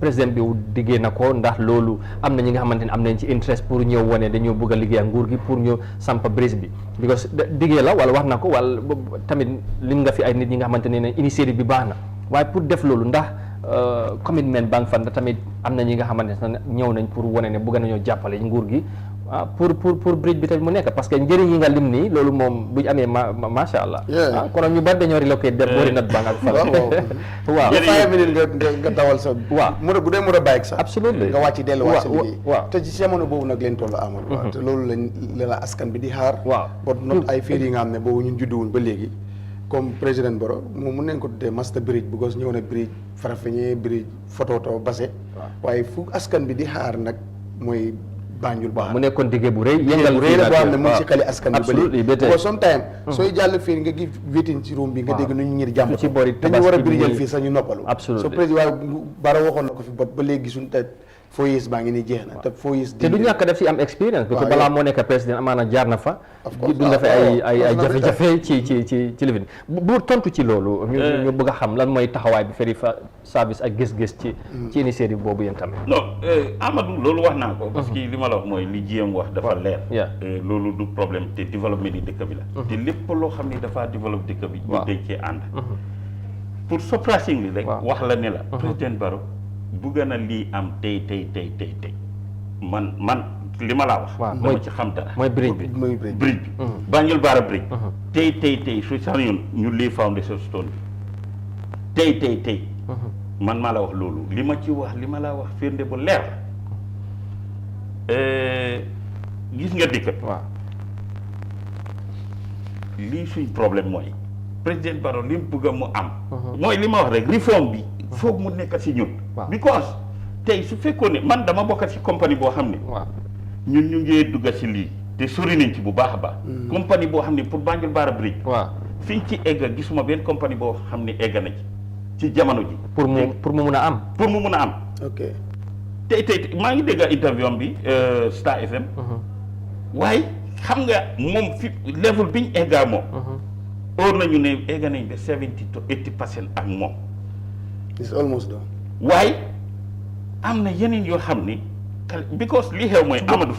président bi diggee na ko ndax loolu am na ñi nga xamante ne am nañ ci interest pour ñëw wane dañoo bëgg a liggéey ak nguur gi pour ñu samp bridge bi because diggee la wala wax na ko wala tamit lim nga fi ay nit ñi nga xamante ne initiative bi baax na waaye pour def loolu ndax commitment baa ngi fa ndax tamit am na ñi nga xamante ne ñëw nañ pour wane ne bëgg nañoo jàppale nguur gi pour bridge bi tamit mu nekk parce que njëriñ yi nga lim nii loolu moom buñ amee macha allah. kon ñu bari dañoo relocate dem boori nat bank ak fan. waaw 5 minutes nga dawal sa. waaw mu bu dee mu bike sax. absolument nga wàcc delluwaat sa liggéey. waaw te ci jamono boobu nag leen toll Amadou. te loolu lañ la askan bi di xaar. waaw but not ay fiir yi nga xam ne boobu ñun judduwuñ ba léegi. comme président Barrow moom mun nañ ko tuddee master bridge because ñëw na bridge Farafenni bridge Fototo Basse. waaye fu askan bi di xaar nag mooy. Banjul baax mu nekkoon diggé bu rëy yëngal bu rëy la boo xam ne mu ngi si xali askan bi ba léegi because sometimes sooy jàll fii nga gis waiting ci room bi nga dégg nu ñu ñir jàmm dañu war a bridge fii sax ñu noppalu so président waaye Barrow waxoon na ko fi ba léegi suñu te 4 years baa ngi ni jeex na te 4 years te du ñàkk def si am expérience parce que balaa moo nekk président amaana jaar na fa du nga fi ay jafe-jafe ci lifin bu tontu ci loolu ñu bëgg a xam lan mooy taxawaay bi Ferry service ak gis-gis ci initiative boobu yéen tamit non Amadou loolu wax naa ko parce que li ma la wax mooy li jéem wax dafa leer loolu du problème te développement di dëkk bi la te lépp loo xam ne dafa développe dëkk bi ñu dañ cee ànd pour surprisingly rek wax la ne la président Barrow bugga na lii am tey man li ma laa wax dama ci xam dara mooy bridge bi bridge bi Banjul Barra bridge tey su sax ñu lii foundation stone bi tey man maa la wax loolu li ma ci wax li ma laa wax firnde bu leer gis nga dikkat waaw lii suñ problème mooy président Barrow li mu bëgg mu am mooy li ma wax rek réforme bi foog mu nekk si ñun because tey su fekkoon ne man dama bokk ci compagnie boo xam ne ñun ñu ngi dugga si lii te sori nañ ci bu baax a baax compagnie boo xam ne pour Banjul Barra bridge fi ñu ci egga gisuma benn compagnie boo xam ne egga na ci jamono ji pour mu mun a am ok tey maa ngi dégg interview am bi Star FM waaye xam nga moom fi level bi ñu eggaa moom óor nañu ne egga nañ ba 70 to 80% ak moom it's almost done waaye am na yeneen yoo xam ni because li xew mooy Amadou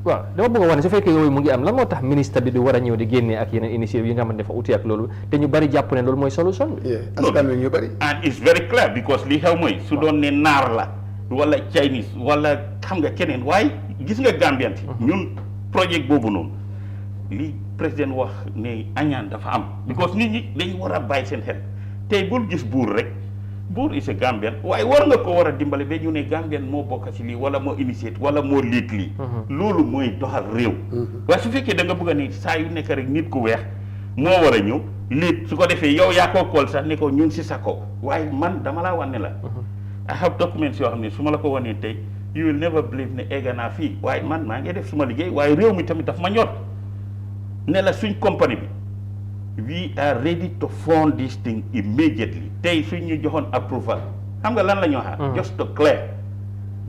waaw dama bëgg a wax ne su fekkee yooyu mu ngi am lan moo tax ministre bi di war a ñëw di génnee ak yeneen initiative yi nga xamante dafa uti ak loolu te ñu bari jàpp ne loolu mooy solution bi. askan wi ñu bari. and it's very clear because li xew mooy su doon ne naar la wala Chinese wala xam nga keneen waaye gis nga Gambian si ñun projet boobu noonu li président wax ne añaan dafa am because nit ñi dañu war a bàyyi seen xel tey bul gis buur rek buur is a Gambian waaye war nga ko war a dimbale ba ñu ne Gambian moo bokk si lii wala moo initiate wala moo liit lii loolu mooy doxal réew waaye su fekkee da nga bëgg a ni saa yu nekk rek nit ku weex moo war a ñëw liit su ko defee yow yaa koo kool sax ne ko ñun si sa kaw waaye man dama laa wan ne la I have documents yoo xam ne su ma la ko wanee tey you will never believe ne egga naa fii waaye man maa ngi def suma liggéey waaye réew mi tamit daf ma ñor ne la suñ compagnie bi we are ready to fund this thing immediately tey suñ ñu joxoon approval xam nga lan la ñoo xaar just to clear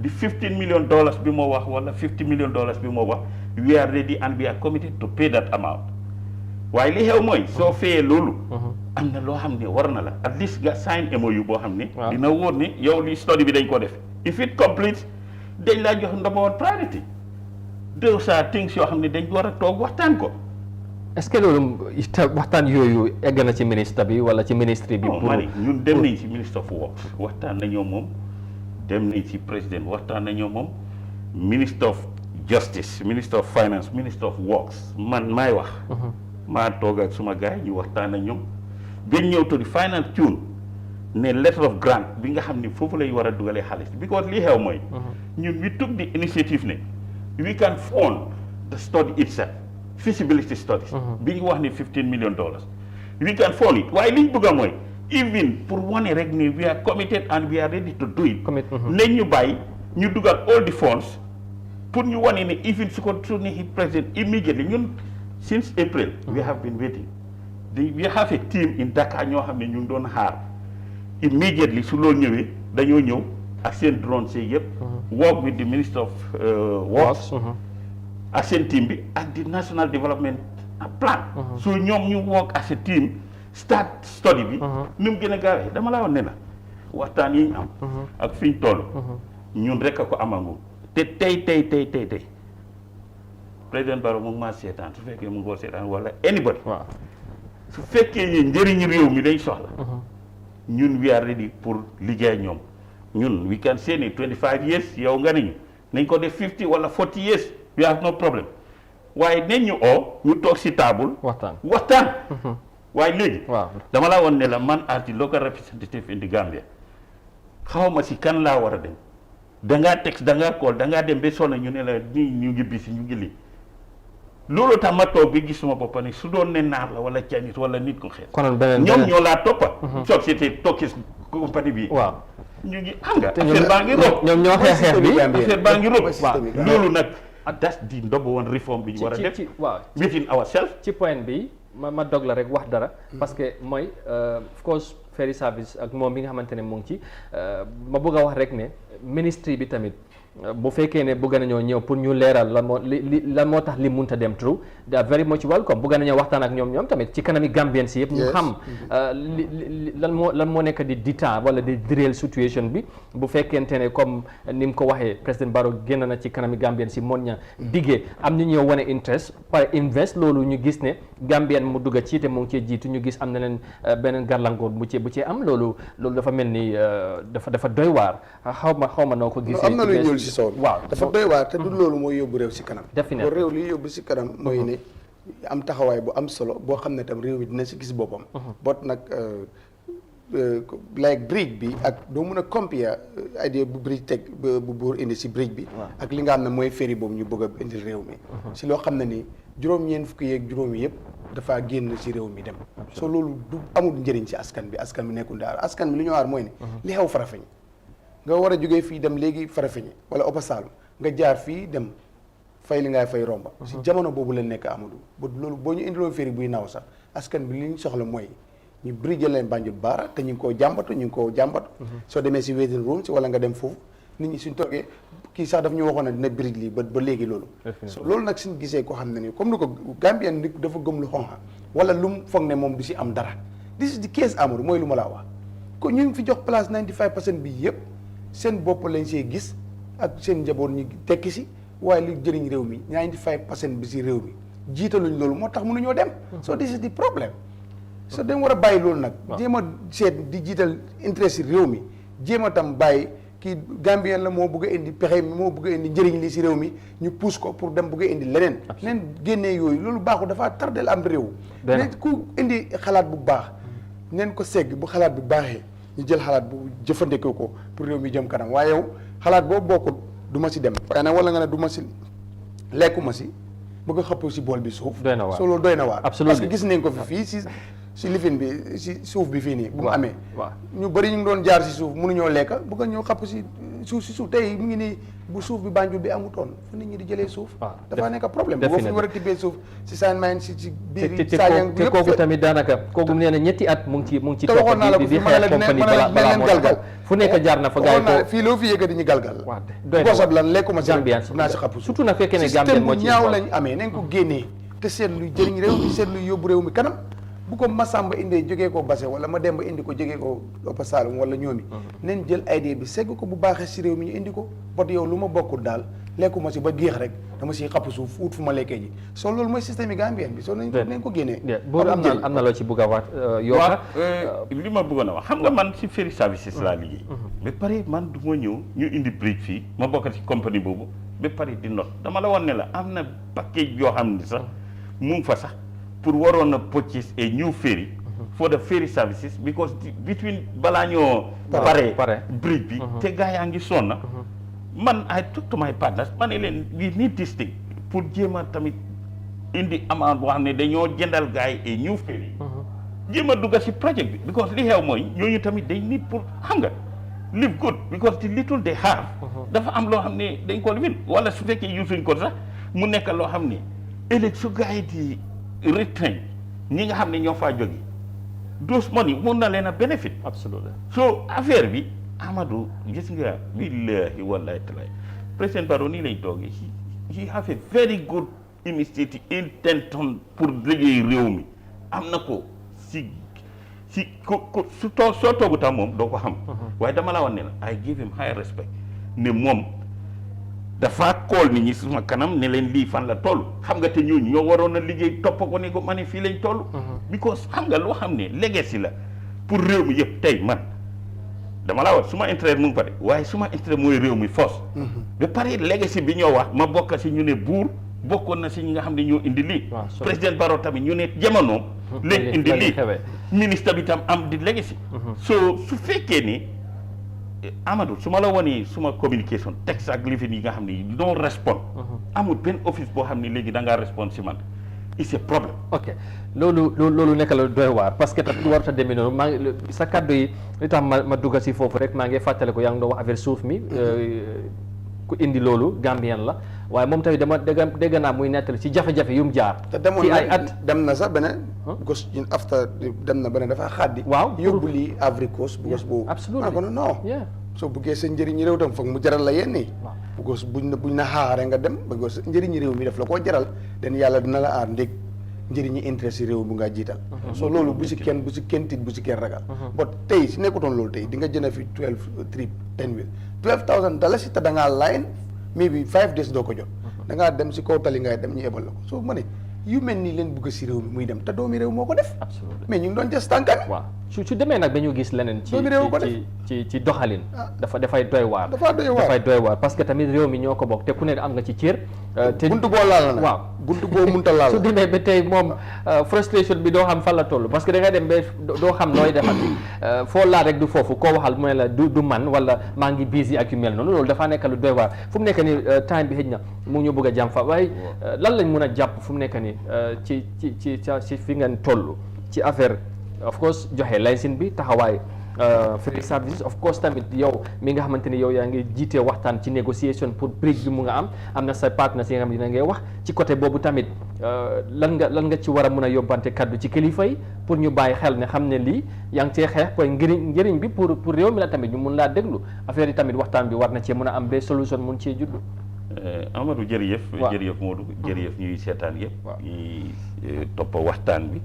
the $15 million bi moo wax wala $50 million bi moo wax we are ready and we are committed to pay that amount waaye li xew mooy soo fayee loolu am na loo xam ne war na la at least nga sign MOU boo xam ne dina wóor ne yow li study bi dañ ko def if it completes dañ laa jox number one priority those are things yoo xam ne dañ war a toog waxtaan ko. est-ce que loolu waxtaan yooyu egg na ci ministre bi wala ci ministre bi. pour ñun dem nañ ci ministre of works waxtaan nañoo moom dem nañ ci président waxtaan nañoo moom ministre of justice ministre of finance ministre of works man maay wax. maa toog ak suma gars yi ñu waxtaan ak ñoom bañ ñëw to the final tune ne letter of grant bi nga xam ne foofu lay war a dugalee xaalis because li xew mooy. ñun we took the initiative ne we can fund the study itself. feasibility studies bi ñu wax ne $15 million we can fund it waaye li ñu bëgg a mooy even pour wane rek ne we are committed and we are ready to do it nañ ñu bàyyi ñu dugal all the funds pour ñu wane ne even su ko su ne président immediately ñun since April we have been waiting we have a team in Dakar ñoo xam ne ñu ngi doon xaar immediately su loolu ñëwee dañoo ñëw ak seen drone see yëpp work with the Minister of Works ak seen team bi ak di national development plan so ñoom ñu work as a team start study bi ni mu gën a gaawee dama laa woon ne la waxtaan yi ñu am ak fi ñu toll ñun rek a ko amangum te tey président Barrow mu ngi maa seetaan su fekkee mu ngi koo seetaan wala anybody su fekkee ne njëriñu réew mi dañ soxla ñun we are ready pour liggéey ñoom ñun we can say ne 25 years yow nga nañu nañ ko def 50 wala 40 years we have no problem waaye nañ ñu ñu toog si table waxtaan waaye léegi dama laa woon ne la man as the local representative in the Gambia xaw ma si kan laa war a dem dangaa texte dangaa call dangaa dem ba sonn ñu ne la nii ñu ngi bisi ñu ngi lii loolu tax ma toog bi gis suma bopp ne su doon ne naar la wala Chinese wala nit ko xeet ñoom ñoo laa toppa société tokkis compagnie bi ñu ngi xam nga affaire baa ngi rob ñoom ñoo xeex bi affaire baa ngi rob loolu nag that's the number one reform bi ñu war a def within ourselves ci point bi ma dog la rek wax dara parce que mooy of course ferry service ak moom bi nga xamante ne mu ngi ci ma bëgg a wax rek ne ministry bi tamit bu fekkee ne bëgg nañoo ñëw pour ñu leeral lan moo tax li munta dem through they are very much welcome bëgg nañoo waxtaan ak ñoom tamit ci kanami Gambien si yëpp ñu xam lan moo nekk di dita wala di real situation bi bu fekkente ne comme ni mu ko waxee président Barrow génn na ci kanami Gambien si moon ña diggee am ñu ñëw wane interest par invest loolu ñu gis ne Gambien mu dugga ci te mu ngi cee jiitu ñu gis am na leen beneen gàllankoor bu ci am loolu dafa mel ni dafa doy waar xaw ma noo ko gisee si soow dafa doy waar te du loolu mooy yóbbu réew si kanam ko réew li yóbbu si kanam mooy ne am taxawaay bu am solo boo xam ne tam réew mi dina si gis boppam boot nag like bridge bi ak doo mun a compare idée bu bridge teg bu buur indi si bridge bi ak li nga xam ne mooy ferry boobu ñu bëgg a indil réew mi si loo xam ne ni juróom-ñeent fukki yeeg juróomi yëpp dafaa génn si réew mi dem so loolu du amul njëriñ si askan bi nekkul daal askan bi li ñu waar mooy ne li xew Farafeñ nga war a jógee fii dem léegi Farafeñe wala Opa Saloum nga jaar fii dem fay li ngay fay romba si jamono boobu la nekk Amadou ba loolu boo ñu indiloon ferry buy naaw sax askan bi li ñu soxla mooy ñu bridge leen Banjul Baara te ñu ngi koo jàmbatu soo demee si waiting room si wala nga dem foofu nit ñi suñ toogee kii sax daf ñu waxoon ne dina bridge lii ba léegi loolu so loolu nag suñ gisee koo xam ne nii comme ni ko Gambien nit dafa gëm lu xonxa wala lu mu foog ne moom du si am dara this is the case Amadou mooy lu ma laa wax ko ñu ngi fi jox place 95% bi yëpp seen bopp lañ see gis ak seen njaboot ñu tekki si waaye lu jëriñ réew mi 95% bi si réew mi jiitaluñ loolu moo tax mënuñoo dem. so this is the problem. so dañ war a bàyyi loolu nag. jéem a seet di jiital intérêt si réew mi jéem a tam bàyyi kii Gambien la moo bëgg a indi pexe mi moo bëgg a indi njëriñ li si réew mi ñu pousse ko pour dem bëgg a indi leneen. neen génnee yooyu loolu baaxul dafa tardel am réew. ne ku indi xalaat bu baax neen ko segg bu xalaat bi baaxee ñu jël xalaat bu jëfandikoo ko pour réew mi jëm kanam waaye yow xalaat boobu bokkul du ma si dem. xëy na wala nga ne du ma si lekkuma si bëgg a xëpp si bool bi suuf. doy na waar so loolu doy na waar. absolument parce que gis nañ ko fii si lifin bi si suuf bi fii nii. bu mu amee. waaw ñu bëri ñu ngi doon jaar si suuf mënuñoo lekk bëgg ñoo xapp si suuf tey mu ngi nii bu suuf bi Banjul bi amutoon fu nit ñi di jëlee suuf. dafa nekk problème boo fi ñu war a tibbee suuf si saan mayen si biir saajang bi te kooku tamit daanaka kooku nee na ñetti at mu ngi ci te waxoon naa la ko fi ma la leen galgal fu nekk jaar na fa gars yi ko fii loo fi yëkkati ñu galgal waaw doy na gosab lan lekkuma si Gambien naa si xapp surtout na fekkee ne Gambien moo ci ñaaw lañ amee nañ ko génnee te seet luy jëriñ réew mi seet luy yóbbu réew mi kanam bu ko Masamba indee jógee ko Basse wala ma dem ba indi ko jógee ko Oppa Saloum wala ñoomi nañ jël idée bi segg ko bu baaxee si réew mi ñu indi ko bot yow lu ma bokkul daal lekkuma si ba géex rek dama siy xapp suuf ut fu ma lekkee ji soo loolu mooy système yi Gambien bi soo nañ ko génnee boobu am na loo ci bëgg a wax waaw li ma bëggoon a wax xam nga man si ferry services laa liggéey ba pare man du ma ñëw ñu indi bridge fii ma bokk ci compagnie boobu ba pare di not dama la woon ne la am na package yoo xam ne sax mu ngi fa sax pour waroon a purchase a new ferry for the ferry services because between balaa ñoo pare bridge bi te gaa yaa ngi sonna man I talk to my partners ma ne leen we need this thing pour jéem a tamit indi amount boo xam ne dañoo jëndal gaa yi a new ferry jéem a dugga si project bi because li xew mooy ñooñu tamit dañ nit pour xam nga live good because the little they have dafa am loo xam ne dañ ko win wala su fekkee usuñ ko sax mu nekk loo xam ne ëllëg su gaa yi di retrain ñi nga xam ne ñoo faa jóge those money mun na leen a benefit absolument so affaire bi Amadou gis nga billahi wallahi talaay président Barrow nii lañ toogee he have a very good initiative intention pour liggéey réew mi am na ko si ko soo toogu tam moom doo ko xam waaye dama la woon ne la I give him high respect ne moom dafa kool nit ñi suma kanam ne leen lii fan la toll xam nga te ñooñu ñoo waroon a liggéey topp ko ne ko ma ne fii lañ toll because xam nga loo xam ne legacy la pour réew mi yëpp tey man dama laa wax suma intérêt mu ngi fa de waaye suma intérêt mooy réew mi force ba pare legacy bi ñoo wax ma bokk si ñu ne buur bokkoon na si ñi nga xam ne ñoo indi lii président Barrow tamit ñu ne jamonoom leen indi lii ministre bi tam am di legacy so su fekkee ni Amadou su ma la wonee suma communication texte ak lifin yi nga xam ne don't respond amul benn office boo xam ne léegi da ngaa respond si man it's a problem. ok loolu nekk la doy waar parce que tamit warut a demee noonu maa ngi sa kaddu yi li tax ma dugg si foofu rek maa ngi fàttale ko yaa ngi doon wax affaire suuf mi ku indi loolu Gambien la waaye moom tamit dama dégg naa muy nettali ci jafe-jafe yu mu jaar. te demoon ci ay at dem na sax beneen. gos after dem na beneen dafa xaddi. waaw yóbbu lii Ivory Coast bu gos boobu. absolument non. soo buggee sa njëriñu réew tam foog mu jaral la yenn yi. bu gos buñ na xaaree nga dem ba gos njëriñu réew mi daf la koo jaral den yàlla dina la aar ndég njëriñu intérêt si réew bu ngaa jiital. so loolu bu si kenn tiit bu si kenn ragal. ba tey si nekkutoon loolu tey di nga jënd fi 12 trip 10 wheel $12,000 te da ngaa line maybe 5 days doo ko jot. da ngaa dem si kaw tali ngay dem ñu ebal la ko soo ma ne yu mel nii leen bëgg si réew mi muy dem te doomi réew moo ko def. mais ñu ngi doon jës tànkan. waaw su demee nag ba ñu gis leneen. ci doxalin. dafay doy waar. dafay doy waar parce que tamit réew mi ñoo ko bokk te ku ne am nga ci cër. te buntu boo laal la nag. waaw buntu boo munta laal la. su demee ba tey moom frustration bi doo xam fan la toll parce que da ngay dem ba doo xam nooy defal foo laal rek du foofu koo waxal mooy la du man wala maa ngi busy ak yu mel noonu loolu dafaa nekk lu doy waar fu mu nekk ni time bi xëj na mu ngi ñu bëgg a jàmm fa waaye lan lañ mun a jàpp fu mu nekk ni ci fi ngeen toll ci affaire of course joxe licence bi taxawaay ferry services of course tamit yow mi nga xamante ni yow yaa ngi jiitee waxtaan ci négociation pour bridge bi mu nga am na sa partenaires yi nga xam ne dina ngay wax ci côté boobu tamit lan nga ci war a mun a yóbbante kaddu ci kilifa yi pour ñu bàyyi xel ne xam ne lii yaa ngi cee xeex koy njëriñ bi pour réew mi la tamit ñu mun laa déglu affaire yi tamit waxtaan bi war na cee mun a am ba solution mun cee juddu. Amadou jërëjëf. jërëjëf Modou jërëjëf ñuy seetaan yëpp. ñuy topp waxtaan bi.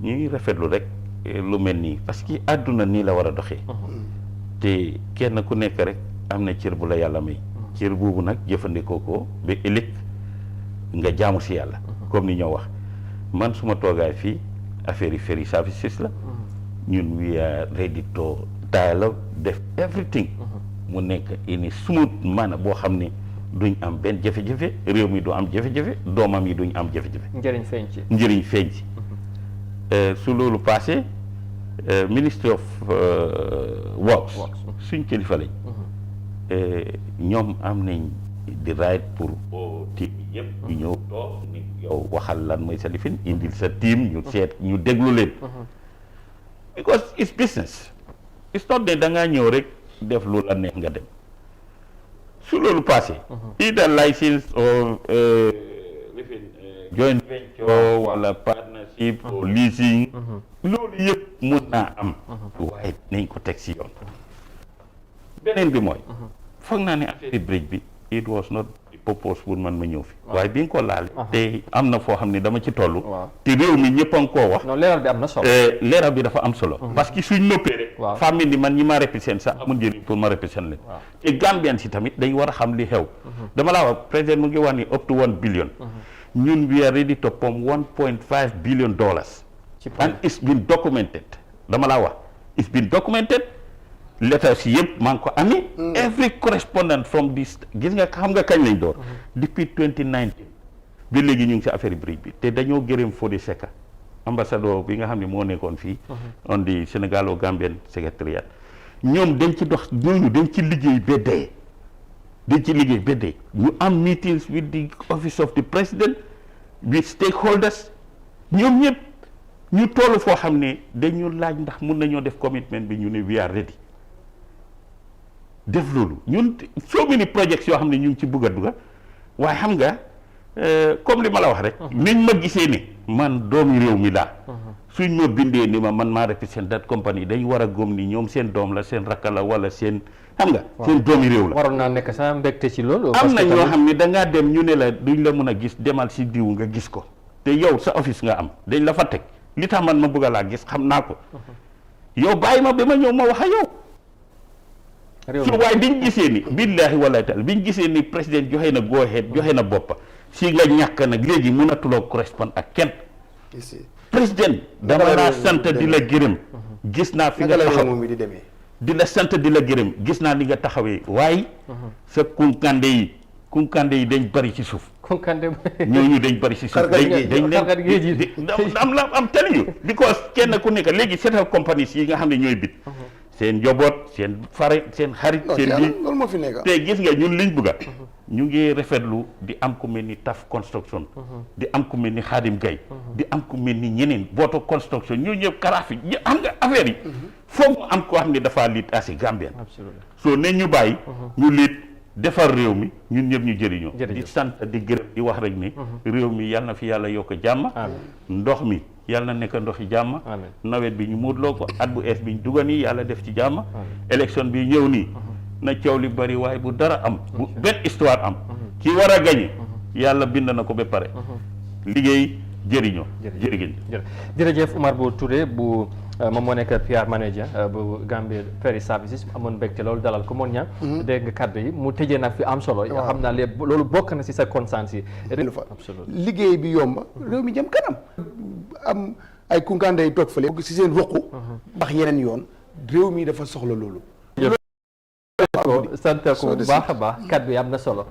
ñuy rafetlu rek lu mel nii parce que àdduna nii la war a doxee. te kenn ku nekk rek am na cër bu la yàlla may. cër boobu nag jëfandikoo ko ba ëllëg nga jaamu si yàlla comme ni ñoo wax man suma toogaay fii affaire yi Ferry services la ñun we are ready to dialogue def everything mu nekk ini smooth maana boo xam ne duñ am benn jafe-jafe réew mi du am jafe-jafe doomam yi duñ am jafe-jafe njëriñ feeñ ci su loolu passé Ministry of Works suñ kilifa lañ ñoom am nañ di right pour team bi yëpp ñu ñëw toog ni yow waxal lan mooy sa lifin indil sa team ñu seet ñu déglu leen because it's business it's not ne da ngaa ñëw rek def lu la neex nga dem su loolu passé either license or joint venture wala partnership or leasing loolu yëpp mun naa am waaye nañ ko teg si yoon beneen bi mooy foog naa ne affaire bridge bi it was not the purpose pour man ma ñëw fi waaye bi nga ko laal te am na foo xam ne dama ci toll te réew mi ñëpp a ngi koo wax leeral bi am na solo leeral bi dafa am solo parce que suñ noppee rek famille ni man ñi ma représente sax amul njëriñ pour ma représente leen te Gambien si tamit dañ war a xam li xew dama laa wax président mu ngi wax ni up to 1 billion ñun we are ready to pump 1.5 billion dollars and it's been documented dama laa wax it's been documented letters yëpp maa ngi ko amee every correspondent from this gis nga xam nga kañ lañ door depuis 2019 bi léegi ñu ngi si affaire bridge bi te dañoo gërëm Fodé Seka ambassadeur bi nga xam ne moo nekkoon fii on the Sénégalo-Gambian secretariat ñoom dañ ci dox ñooñu dañ ci liggéey ba dee ñu am meetings with the office of the president with stakeholders ñoom ñëpp ñu toll foo xam ne dañu laaj ndax mun nañoo def commitment bi ñu ne we are ready def loolu ñun so many projects yoo xam ne ñu ngi ci bugg a dugga waaye xam nga comme li ma la wax rek niñ ma gisee ni man doomi réew mi laa suñ ma bindee ni ma man maa represent that company dañ war a gëm ni ñoom seen doom la seen rakka la wala seen xam nga seen doomi réew la waroon naa nekk sa mbégte ci loolu am na ñoo xam ne dangaa dem ñu ne la duñ la mën a gis demal si diw nga gis ko te yow sa office nga am dañ la fa teg li tax man ma bëgg laa gis xam naa ko yow bàyyi ma ba ma ñëw ma wax a yow su waaye biñ gisee ni billaahi wala taala biñ gisee ni président joxe na go ahead joxe na boppa si nga ñàkk nag léegi mënatuloo correspond ak kenn président dama laa sant di la gërëm gis naa fi nga taxaw di la sant di la gërëm gis naa li nga taxawee waaye sa kunkande yi dañ bari ci suuf ñooñu dañ bari ci suuf dañ am telling you because kenn ku nekk léegi seetal compagnies yi nga xam ne ñooy bit seen njaboot seen seen xarit seen bi te gis nga ñun liñ bëgga ñu ngi rafetlu di am ku mel ni Taf construction di am ku mel ni Khadim Gaye di am ku mel ni ñeneen Boto construction ñu ñëpp karaaf yi xam nga affaire yi foog mu am koo xam ne dafa liit asi Gambien soo ne ñu bàyyi ñu liit defar réew mi ñun ñëpp ñu jëriñoo di sant di gërëm di wax rek ni réew mi yàlla na fi yàlla yokk jàmm ndox mi yàlla na nekk ndoxi jàmm nawet bi ñu muutloo ko at bu ees bi ñu duga nii yàlla def ci jàmm élection bi ñëw nii na coow li bari waaye bu dara am bu benn histoire am ki war a gañe yàlla bind na ko ba pare liggéey jëriñoo jërëjëf Omar Bo Touré bu moom moo nekk PR manager bu Gambia Ferry Services amoon mbégte loolu dalal ko moon ña dégg nga kàddu yi mu tëjee nag fi am solo xam naa léegi loolu bokk na si sa conscience yi liggéey bi yomba réew mi jëm kanam am ay kunkande yi toog fële si seen ruqu ndax yeneen yoon réew mi dafa soxla loolu sant ko bu baax a baax kàddu yi am na solo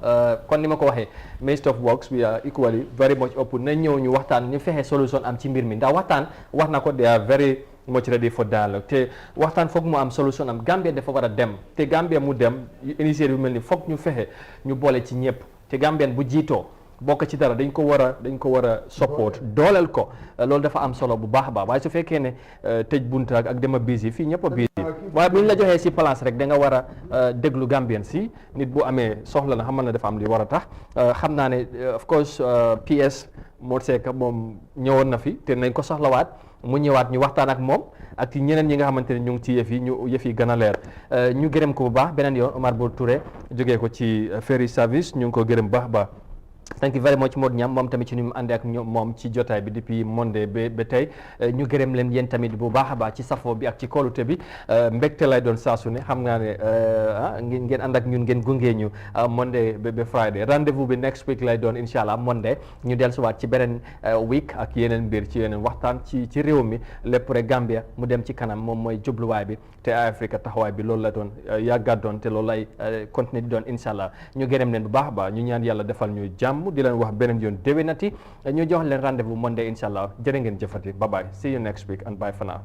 kon ni ma ko waxee Ministry of Works we are equally very much open na ñëw ñu waxtaan ñu fexe solution am ci mbir mi ndax waxtaan wax na ko they are very much ready for dialogue te waxtaan foog mu am solution am Gambia dafa war a dem te Gambia mu dem initiative bi mel ni foog ñu fexe ñu boole ci ñëpp te Gambien bu jiitoo bokk ci dara dañ ko war a support dooleel ko loolu dafa am solo bu baax a baax waaye su fekkee ne tëj bunt ak dema busy fii ñëpp a busy waaye bu ñu la joxee si place rek da nga war a déglu Gambien si nit bu amee soxla na xamal na dafa am li war a tax xam naa ne of course PS Mor Seck moom ñëwoon na fi te nañ ko soxlawaat mu ñëwaat ñu waxtaan ak moom ak ci ñeneen ñi nga xamante ne ñu ngi ci yëf yi gën a leer ñu gërëm ko bu baax beneen yoon Omar Bo Touré jógee ko ci Ferry Service ñu ngi ko gërëm baax ba thank you very much Modou Niam moom tamit ci ni mu àndee ak moom ci jotaay bi depuis Monday ba tey ñu gërëm leen yéen tamit bu baax a baax ci safoo bi ak ci kóolute bi mbégte lay doon saa su ne xam nga ne ngeen ànd ak ñun ngeen gunge ñu Monday ba Friday rendez-vous bi next week lay doon incha allah Monday ñu dellusiwaat ci beneen week ak yeneen mbir ci yeneen waxtaan ci réew mi lépp rek Gambia mu dem ci kanam moom mooy jubluwaay bi te Africa taxawaay bi loolu la doon yàggaat doon te loolu lay continuer di doon incha allah ñu gërëm leen bu baax a baax ñu ñaan yàlla defal ñu jàmm di leen wax beneen yoon déwénati ñu jox leen rendez-vous Monday incha allah jërë ngeen jëfati bye bye see you next week and bye for now